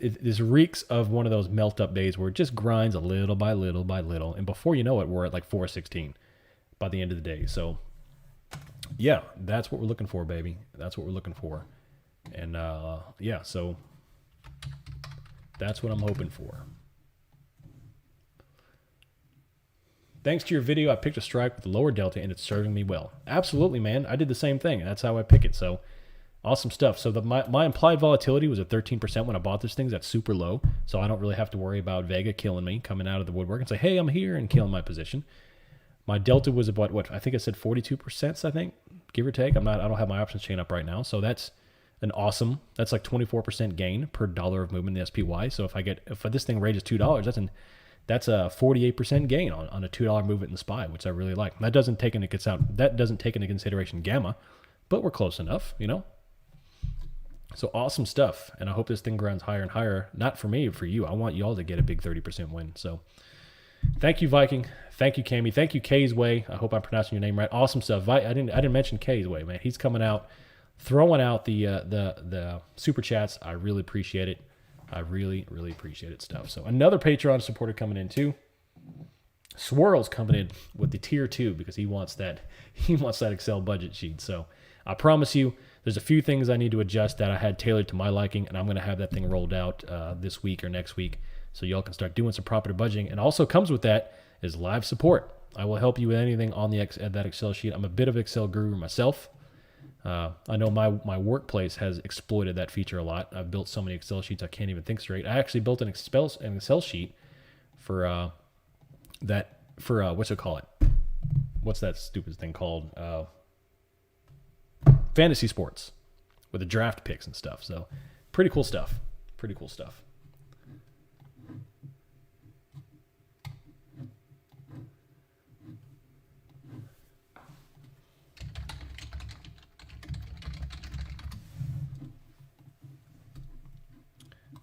[SPEAKER 2] this reeks of one of those melt up days where it just grinds a little by little by little, and before you know it, we're at like 416 by the end of the day. So yeah, that's what we're looking for, baby. That's what we're looking for, and yeah, so that's what I'm hoping for. Thanks to your video, I picked a strike with the lower delta, and it's serving me well. Absolutely, man. I did the same thing. That's how I pick it. So awesome stuff. So my implied volatility was at 13% when I bought this thing. That's super low. So I don't really have to worry about Vega killing me, coming out of the woodwork and say, hey, I'm here, and killing my position. My delta was about what I think I said 42%, I think, give or take. I don't have my options chain up right now. So that's that's like 24% gain per dollar of movement in the SPY. So if this thing ranges $2, that's a 48% gain on a $2 movement in the SPY, which I really like. That doesn't take into consideration gamma, but we're close enough, So awesome stuff. And I hope this thing grinds higher and higher. Not for me, for you. I want you all to get a big 30% win. So thank you, Viking. Thank you, Cami. Thank you, Kay's Way. I hope I'm pronouncing your name right. Awesome stuff. I didn't mention Kay's Way, man. He's coming out, throwing out the super chats. I really appreciate it. I really, really appreciate it stuff. So another Patreon supporter coming in too. Swirl's coming in with the tier 2 because he wants that Excel budget sheet. So I promise you, there's a few things I need to adjust that I had tailored to my liking, and I'm going to have that thing rolled out this week or next week, so y'all can start doing some proper budgeting. And also comes with that is live support. I will help you with anything on that Excel sheet. I'm a bit of an Excel guru myself. I know my workplace has exploited that feature a lot. I've built so many Excel sheets I can't even think straight. I actually built an Excel sheet for what's it called? What's that stupid thing called? Fantasy sports with the draft picks and stuff. So pretty cool stuff. Pretty cool stuff.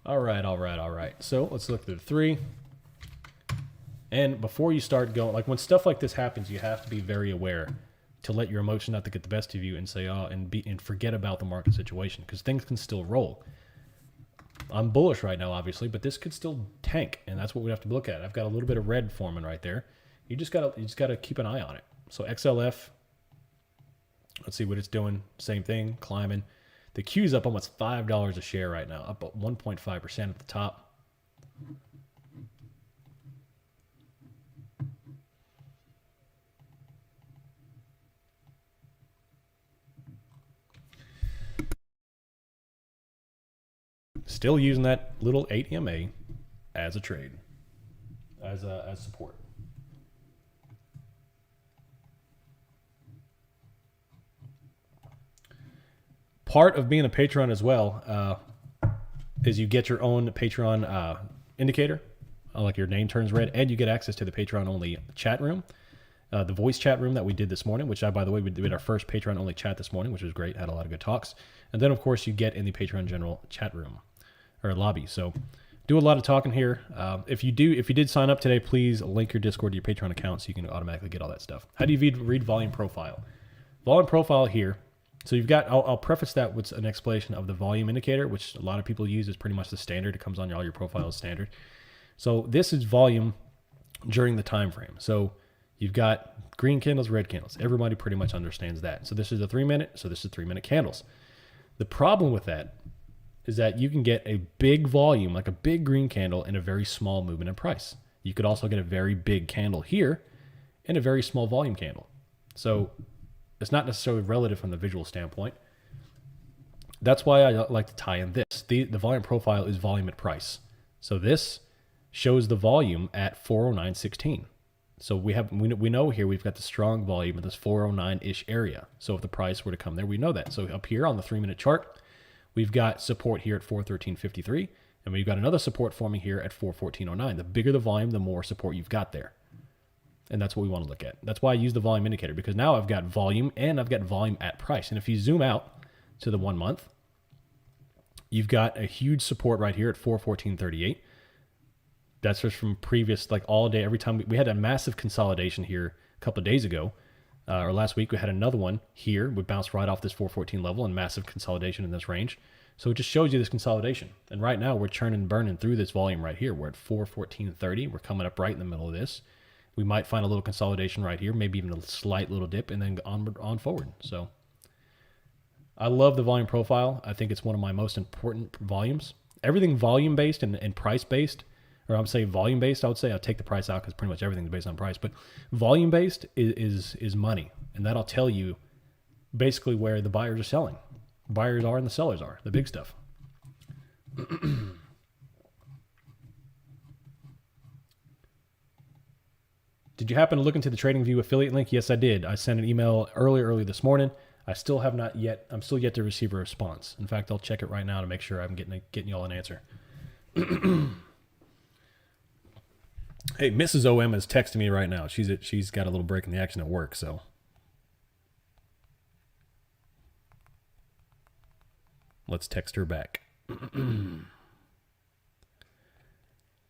[SPEAKER 2] All right. So let's look through the 3. And before you start going, like when stuff like this happens, you have to be very aware to let your emotion not to get the best of you and say, and forget about the market situation, because things can still roll. I'm bullish right now, obviously, but this could still tank, and that's what we have to look at. I've got a little bit of red forming right there. You just gotta keep an eye on it. So XLF, let's see what it's doing. Same thing, climbing. The Q's up almost $5 a share right now, up 1.5% at the top. Still using that little 8 EMA as a trade, as support. Part of being a Patreon as well is you get your own Patreon indicator, like your name turns red, and you get access to the Patreon only chat room, the voice chat room that we did this morning, which by the way, we did our first Patreon only chat this morning, which was great. Had a lot of good talks. And then of course you get in the Patreon general chat room or lobby. So do a lot of talking here. If you did sign up today, please link your Discord to your Patreon account so you can automatically get all that stuff. How do you read volume profile? Volume profile here. So you've got, I'll preface that with an explanation of the volume indicator, which a lot of people use. Is pretty much the standard. It comes on all your profiles standard. So this is volume during the time frame. So you've got green candles, red candles. Everybody pretty much understands that. So this is a 3-minute. So this is 3-minute candles. The problem with that is that you can get a big volume, like a big green candle, and a very small movement in price. You could also get a very big candle here and a very small volume candle. So it's not necessarily relative from the visual standpoint. That's why I like to tie in this. The volume profile is volume at price. So this shows the volume at 409.16. So we know here we've got the strong volume in this 409-ish area. So if the price were to come there, we know that. So up here on the 3-minute chart, we've got support here at 413.53, and we've got another support forming here at 414.09. The bigger the volume, the more support you've got there. And that's what we want to look at. That's why I use the volume indicator, because now I've got volume and I've got volume at price. And if you zoom out to the 1 month, you've got a huge support right here at 414.38. That's just from previous, like all day, every time we had a massive consolidation here a couple of days ago, or last week we had another one here. We bounced right off this 414 level and massive consolidation in this range. So it just shows you this consolidation. And right now we're churning and burning through this volume right here. We're at 414.30. We're coming up right in the middle of this. We might find a little consolidation right here, maybe even a slight little dip, and then on forward. So I love the volume profile. I think it's one of my most important volumes. Everything volume-based and price-based, or I'm saying volume-based, I would say I'll take the price out because pretty much everything is based on price. But volume-based is money, and that'll tell you basically where the buyers are selling. Buyers are and the sellers are, the big stuff. Did you happen to look into the TradingView affiliate link? Yes, I did. I sent an email early this morning. I'm still yet to receive a response. In fact, I'll check it right now to make sure I'm getting y'all an answer. Hey, Mrs. OM is texting me right now. She's got a little break in the action at work, so let's text her back.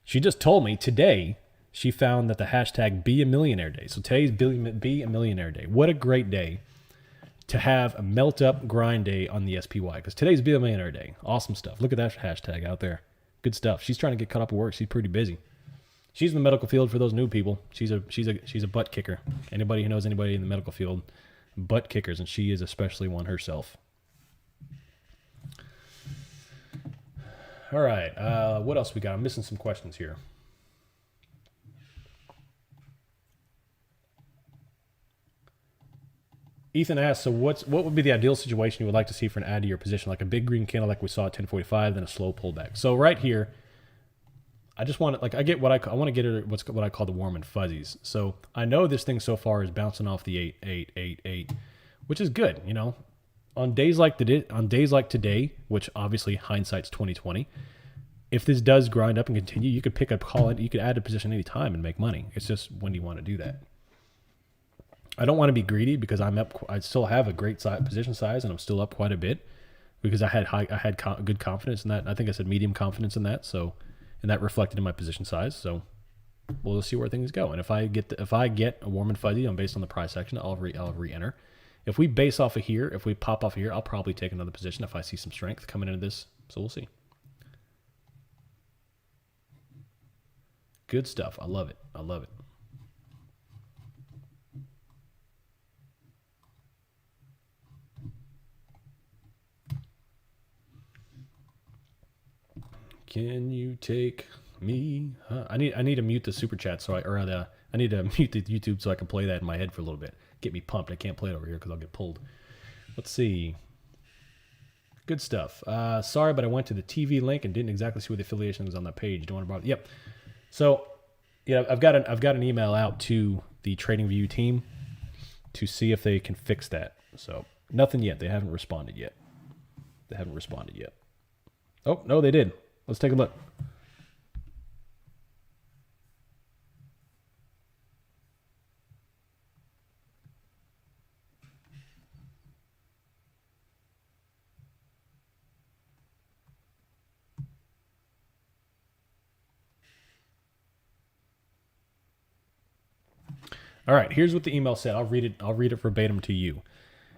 [SPEAKER 2] She just told me today she found that the hashtag Be a Millionaire Day. So today's Be a Millionaire Day. What a great day to have a melt up grind day on the SPY, because today's Be a Millionaire Day. Awesome stuff. Look at that hashtag out there. Good stuff. She's trying to get caught up with work. She's pretty busy. She's in the medical field for those new people. She's a butt kicker. Anybody who knows anybody in the medical field, butt kickers, and she is especially one herself. All right. What else we got? I'm missing some questions here. Ethan asks, so what would be the ideal situation you would like to see for an add to your position, like a big green candle like we saw at 1045, then a slow pullback? So right here, I just want to, I want to get it what I call the warm and fuzzies. So I know this thing so far is bouncing off the 8, which is good, you know. On days like today, which obviously hindsight's 2020, if this does grind up and continue, you could pick up, call it, you could add a position any time and make money. It's just when do you want to do that? I don't want to be greedy because I still have a great position size and I'm still up quite a bit because I had good confidence in that. I think I said medium confidence in that. So, and that reflected in my position size. So we'll see where things go. And if I get a warm and fuzzy based on the price action, I'll re-enter. If we base off of here, if we pop off of here, I'll probably take another position if I see some strength coming into this. So we'll see. Good stuff. I love it. I love it. Can you take me? I need to mute the super chat I need to mute the YouTube so I can play that in my head for a little bit. Get me pumped. I can't play it over here because I'll get pulled. Let's see. Good stuff. Sorry, but I went to the TV link and didn't exactly see what the affiliation was on that page. Don't want to bother. Yep. So, yeah, I've got an email out to the TradingView team to see if they can fix that. So nothing yet. They haven't responded yet. Oh no, they did. Let's take a look. All right, here's what the email said. I'll read it verbatim to you.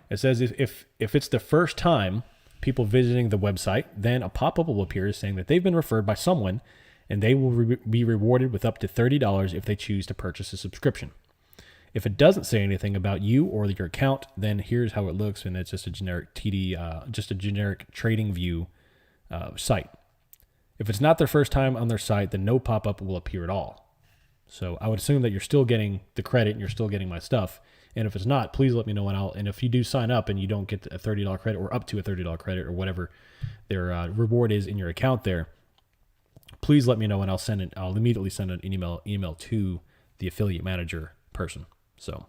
[SPEAKER 2] It says if it's the first time people visiting the website, then a pop-up will appear saying that they've been referred by someone and they will be rewarded with up to $30 if they choose to purchase a subscription. If it doesn't say anything about you or your account, then here's how it looks, and it's just a generic just a generic TradingView site. If it's not their first time on their site, then no pop-up will appear at all. So I would assume that you're still getting the credit and you're still getting my stuff. And if it's not, please let me know. And if you do sign up and you don't get a $30 credit or up to a $30 credit or whatever their reward is in your account there, please let me know and I'll immediately send an email to the affiliate manager person. So.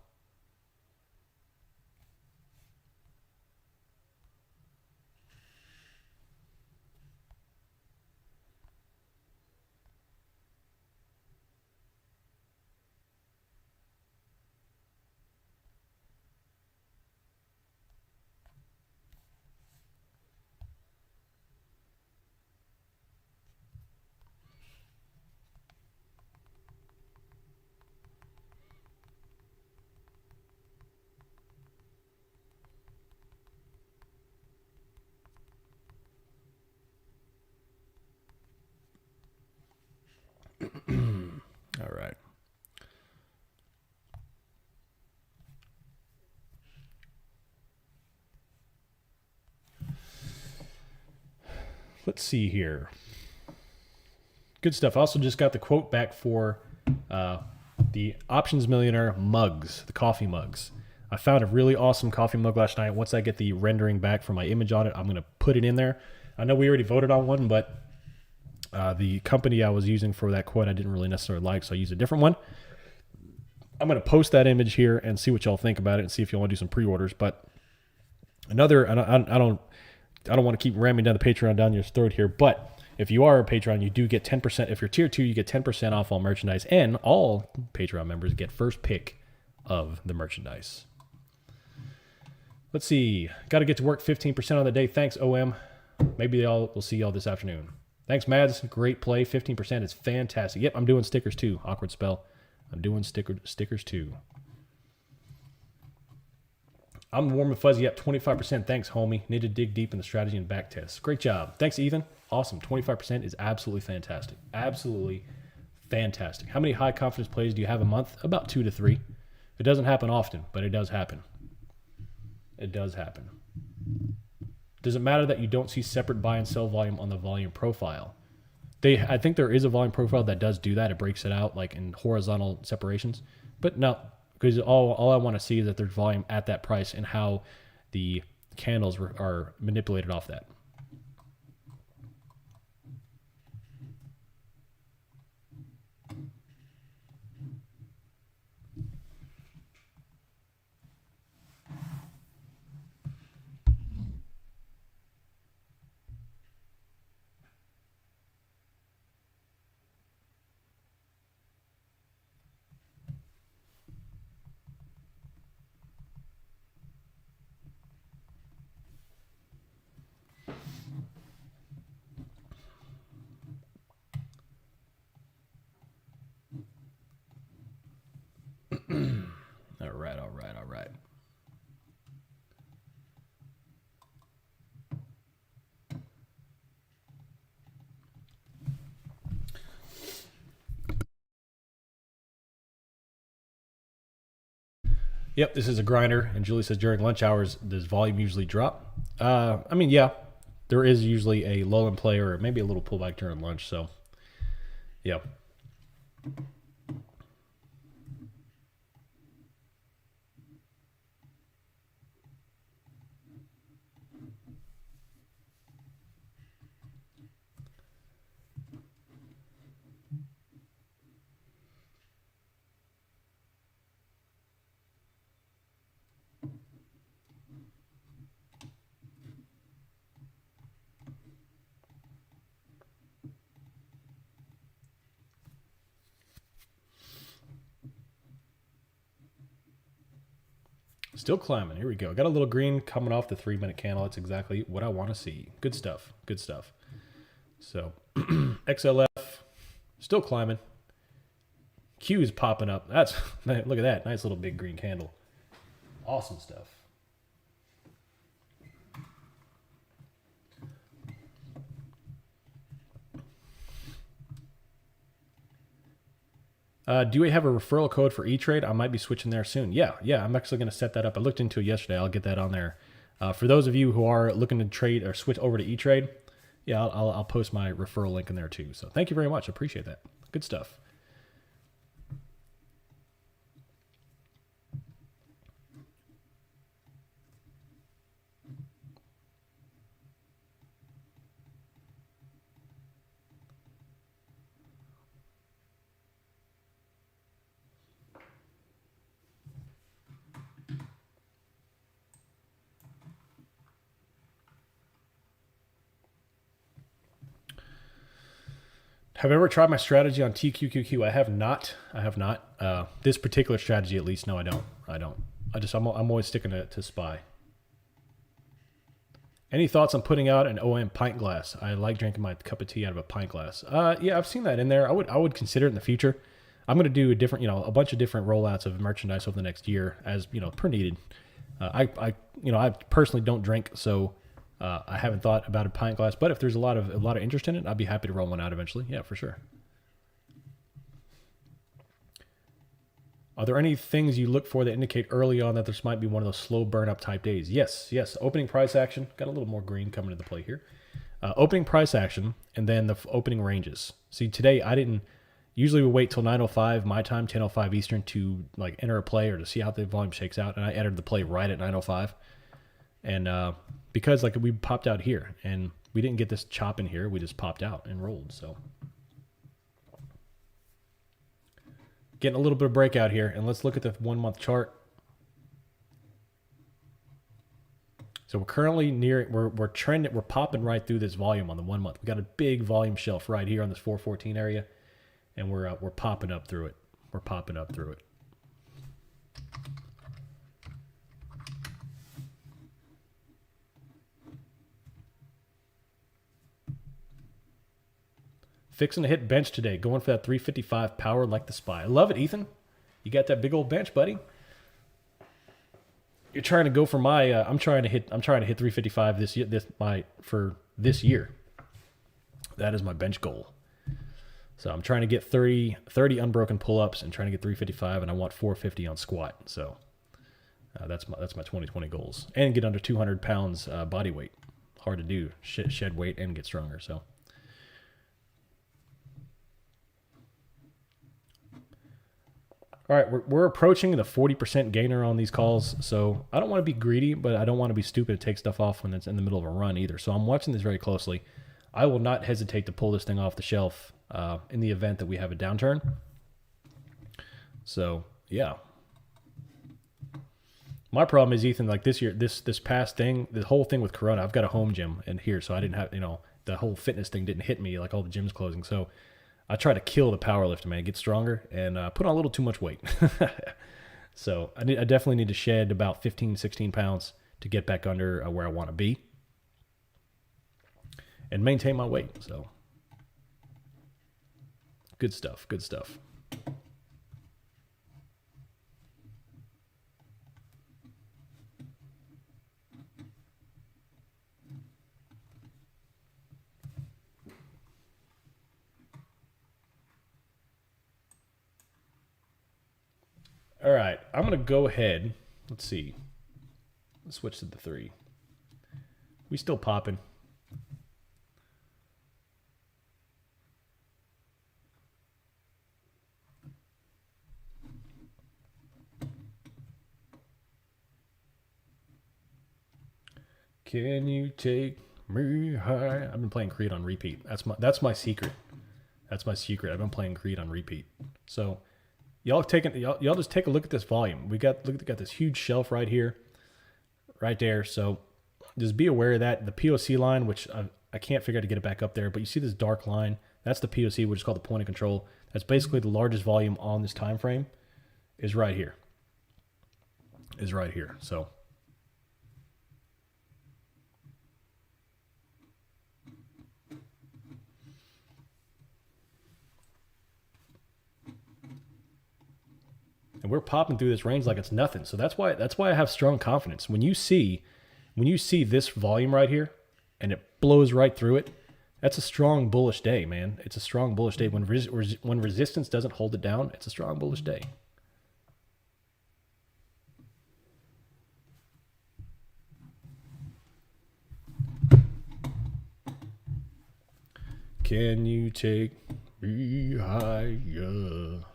[SPEAKER 2] All right. Let's see here. Good stuff. I also just got the quote back for the OptionsMillionaire mugs, the coffee mugs. I found a really awesome coffee mug last night. Once I get the rendering back for my image on it, I'm going to put it in there. I know we already voted on one, but the company I was using for that quote I didn't really necessarily like, so I used a different one. I'm going to post that image here and see what y'all think about it and see if you want to do some pre-orders. But another, I don't want to keep ramming down the Patreon down your throat here, but if you are a Patreon, you do get 10%. If you're tier 2, you get 10% off all merchandise, and all Patreon members get first pick of the merchandise. Let's see. Got to get to work 15% on the day. Thanks, OM. Maybe we'll see y'all this afternoon. Thanks, Mads. Great play. 15% is fantastic. Yep, I'm doing stickers too. Awkward spell. I'm doing stickers too. I'm warm and fuzzy up 25%. Thanks, homie. Need to dig deep in the strategy and back tests. Great job. Thanks, Ethan. Awesome. 25% is absolutely fantastic. Absolutely fantastic. How many high confidence plays do you have a month? About 2 to 3. It doesn't happen often, but it does happen. It does happen. Does it matter that you don't see separate buy and sell volume on the volume profile? I think there is a volume profile that does do that. It breaks it out like in horizontal separations. But no, because all I want to see is that there's volume at that price and how the candles are manipulated off that. All right. Yep, this is a grinder, and Julie says during lunch hours, does volume usually drop? I mean, yeah, there is usually a lull in play or maybe a little pullback during lunch, so yeah. Still climbing. Here we go. Got a little green coming off the 3-minute candle. That's exactly what I want to see. Good stuff. Good stuff. So XLF still climbing. Q is popping up. That's look at that. Nice little big green candle. Awesome stuff. Do we have a referral code for E-Trade? I might be switching there soon. Yeah, I'm actually going to set that up. I looked into it yesterday. I'll get that on there. For those of you who are looking to trade or switch over to E-Trade, yeah, I'll post my referral link in there too. So thank you very much. I appreciate that. Good stuff. Have I ever tried my strategy on TQQQ? I have not. This particular strategy, at least, no, I don't. I'm always sticking to SPY. Any thoughts on putting out an OM pint glass? I like drinking my cup of tea out of a pint glass. Yeah, I've seen that in there. I would consider it in the future. I'm going to do a bunch of different rollouts of merchandise over the next year, as per needed. I personally don't drink, so. I haven't thought about a pint glass, but if there's a lot of interest in it, I'd be happy to roll one out eventually. Yeah, for sure. Are there any things you look for that indicate early on that this might be one of those slow burn up type days? Yes. Opening price action. Got a little more green coming into play here. Opening price action and then the opening ranges. See, today I didn't. Usually we wait till 9:05 my time, 10:05 Eastern to enter a play or to see how the volume shakes out, and I entered the play right at 9:05. And because we popped out here and we didn't get this chop in here, we just popped out and rolled. So getting a little bit of breakout here, and let's look at the 1 month chart. So we're currently we're trending, we're popping right through this volume on the 1 month. We got a big volume shelf right here on this 414 area, and we're popping up through it. We're popping up through it. Fixing to hit bench today, going for that 355 power like the SPY. I love it, Ethan. You got that big old bench, buddy. You're trying to go for my. I'm trying to hit 355 this year. For this year. That is my bench goal. So I'm trying to get 30 unbroken pull-ups and trying to get 355, and I want 450 on squat. So that's my 2020 goals, and get under 200 pounds body weight. Hard to do. Shed weight and get stronger. So. All right, we're approaching the 40% gainer on these calls, so I don't want to be greedy, but I don't want to be stupid to take stuff off when it's in the middle of a run either. So I'm watching this very closely. I will not hesitate to pull this thing off the shelf in the event that we have a downturn. So, yeah. My problem is, Ethan, like this year, this past thing, the whole thing with Corona, I've got a home gym in here, so I didn't have, the whole fitness thing didn't hit me, like all the gyms closing. So I try to kill the powerlifting, man, get stronger, and put on a little too much weight. So I definitely need to shed about 15, 16 pounds to get back under where I want to be and maintain my weight. So good stuff, good stuff. All right, I'm going to go ahead. Let's see. Let's switch to the 3. We still popping. Can you take me high? I've been playing Creed on repeat. That's my secret. That's my secret. I've been playing Creed on repeat. So y'all just take a look at this volume. We got this huge shelf right here, right there. So just be aware of that. The POC line, which I can't figure out to get it back up there, but you see this dark line. That's the POC, which is called the point of control. That's basically the largest volume on this time frame. Is right here. So. And we're popping through this range like it's nothing. So that's why I have strong confidence. When you see this volume right here and it blows right through it, that's a strong bullish day, man. It's a strong bullish day. When resistance doesn't hold it down, it's a strong bullish day. Can you take me higher?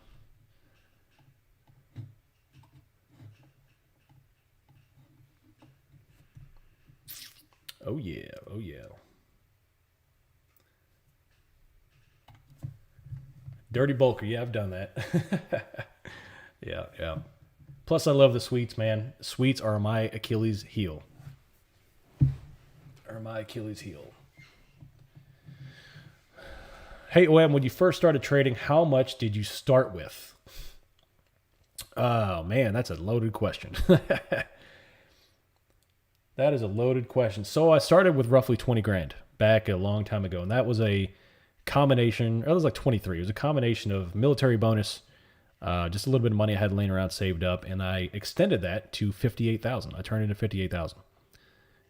[SPEAKER 2] Oh yeah, oh yeah. Dirty bulker, yeah, I've done that. Yeah. Plus, I love the sweets, man. Sweets are my Achilles heel. Hey, OM, when you first started trading, how much did you start with? Oh, man, that's a loaded question. That is a loaded question. So I started with roughly 20 grand back a long time ago, and that was a combination, or it was like 23. It was a combination of military bonus, just a little bit of money I had laying around saved up, and I extended that to 58,000. I turned it into 58,000.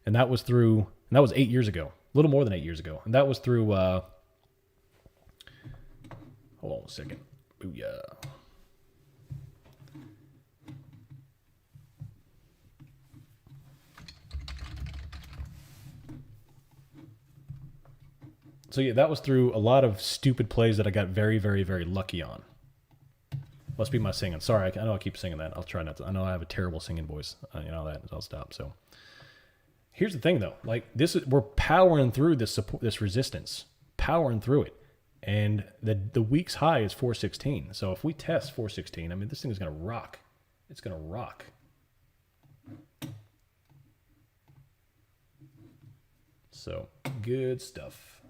[SPEAKER 2] And that was 8 years ago, a little more than 8 years ago. And that was through, hold on a second. Booyah. So yeah, that was through a lot of stupid plays that I got very, very, very lucky on. Must be my singing. Sorry, I know I keep singing that. I'll try not to. I know I have a terrible singing voice. I'll stop. So here's the thing, though. Like we're powering through this resistance, powering through it, And the week's high is 416. So if we test 416, I mean, this thing is going to rock. It's going to rock. So good stuff.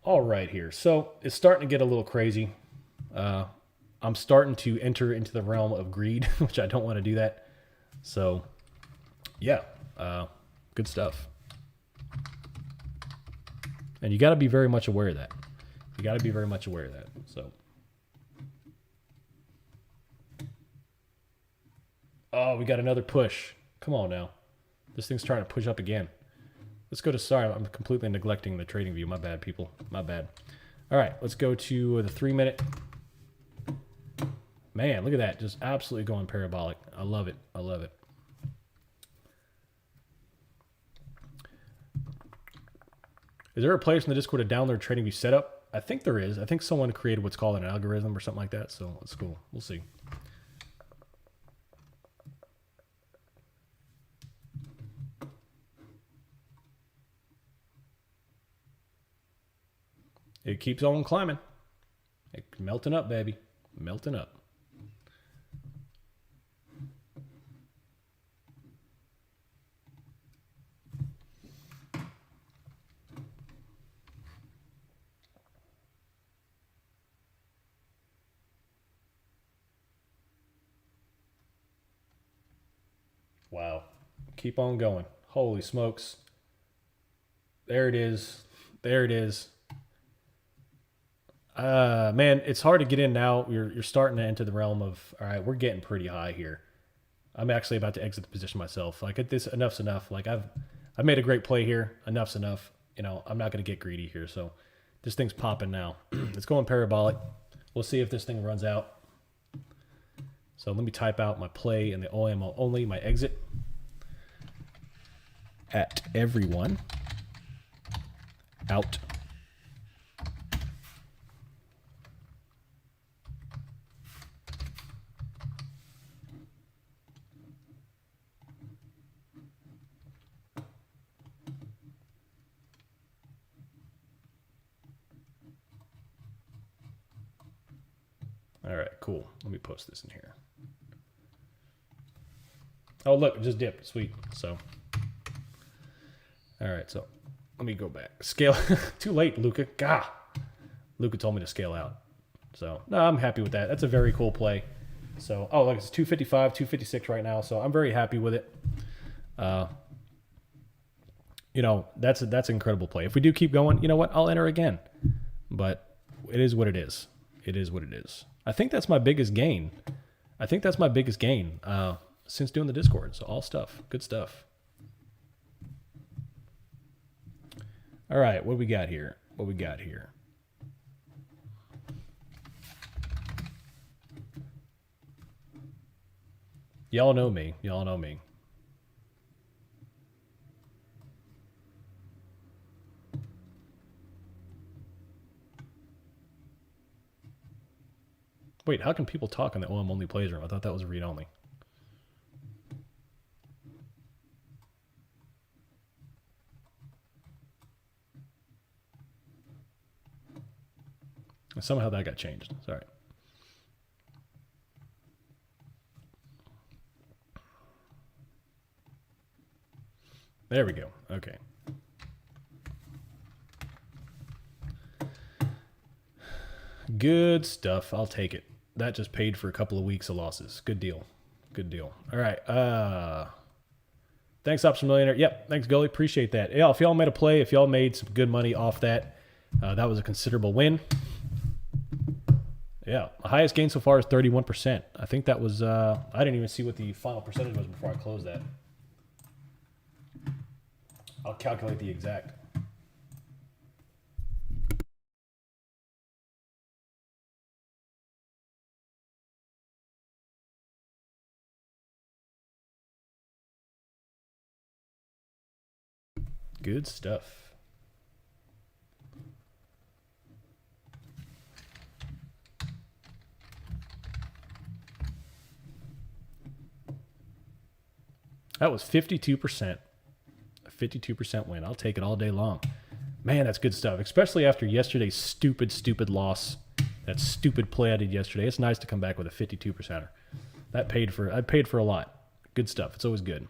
[SPEAKER 2] All right here. So it's starting to get a little crazy. I'm starting to enter into the realm of greed, which I don't want to do that. So yeah, good stuff. And you got to be very much aware of that. You got to be very much aware of that. So, oh, we got another push. Come on now. This thing's trying to push up again. Let's go to, sorry, I'm completely neglecting the trading view. My bad, people. My bad. All right, let's go to the 3 minute. Man, look at that. Just absolutely going parabolic. I love it. I love it. Is there a place in the Discord to download trading view setup? I think there is. I think someone created what's called an algorithm or something like that. So it's cool. We'll see. It keeps on climbing. It's melting up, baby. Melting up. Wow. Keep on going. Holy smokes. There it is. There it is. Man, it's hard to get in now. You're starting to enter the realm of, all right, we're getting pretty high here. I'm actually about to exit the position myself. Like, at this, enough's enough. Like, I've made a great play here. Enough's enough. You know, I'm not going to get greedy here. So this thing's popping now. It's going parabolic. We'll see if this thing runs out. So let me type out my play in the OMO only, my exit. At everyone. Out. All right, cool. Let me post this in here. Oh, look, it just dipped. Sweet. So, all right, so let me go back. Scale. Too late, Luca. Gah. Luca told me to scale out. So, no, I'm happy with that. That's a very cool play. So, oh, look, it's 255, 256 right now. So, I'm very happy with it. You know, that's an incredible play. If we do keep going, you know what? I'll enter again. But it is what it is. It is what it is. I think that's my biggest gain. Since doing the Discord. So all stuff. Good stuff. All right. What do we got here? Y'all know me. Wait, how can people talk in the OM only plays room? I thought that was read only. Somehow that got changed. Sorry. There we go. Okay. Good stuff. I'll take it. That just paid for a couple of weeks of losses. Good deal. All right. Thanks, OptionsMillionaire. Yep. Thanks, Gully. Appreciate that. Yeah, if y'all made a play, if y'all made some good money off that, that was a considerable win. Yeah. The highest gain so far is 31%. I think that was, I didn't even see what the final percentage was before I closed that. I'll calculate the exact. Good stuff. That was 52%. A 52% win. I'll take it all day long. Man, that's good stuff, especially after yesterday's stupid loss. That stupid play I did yesterday. It's nice to come back with a 52%er. I paid for a lot. Good stuff. It's always good.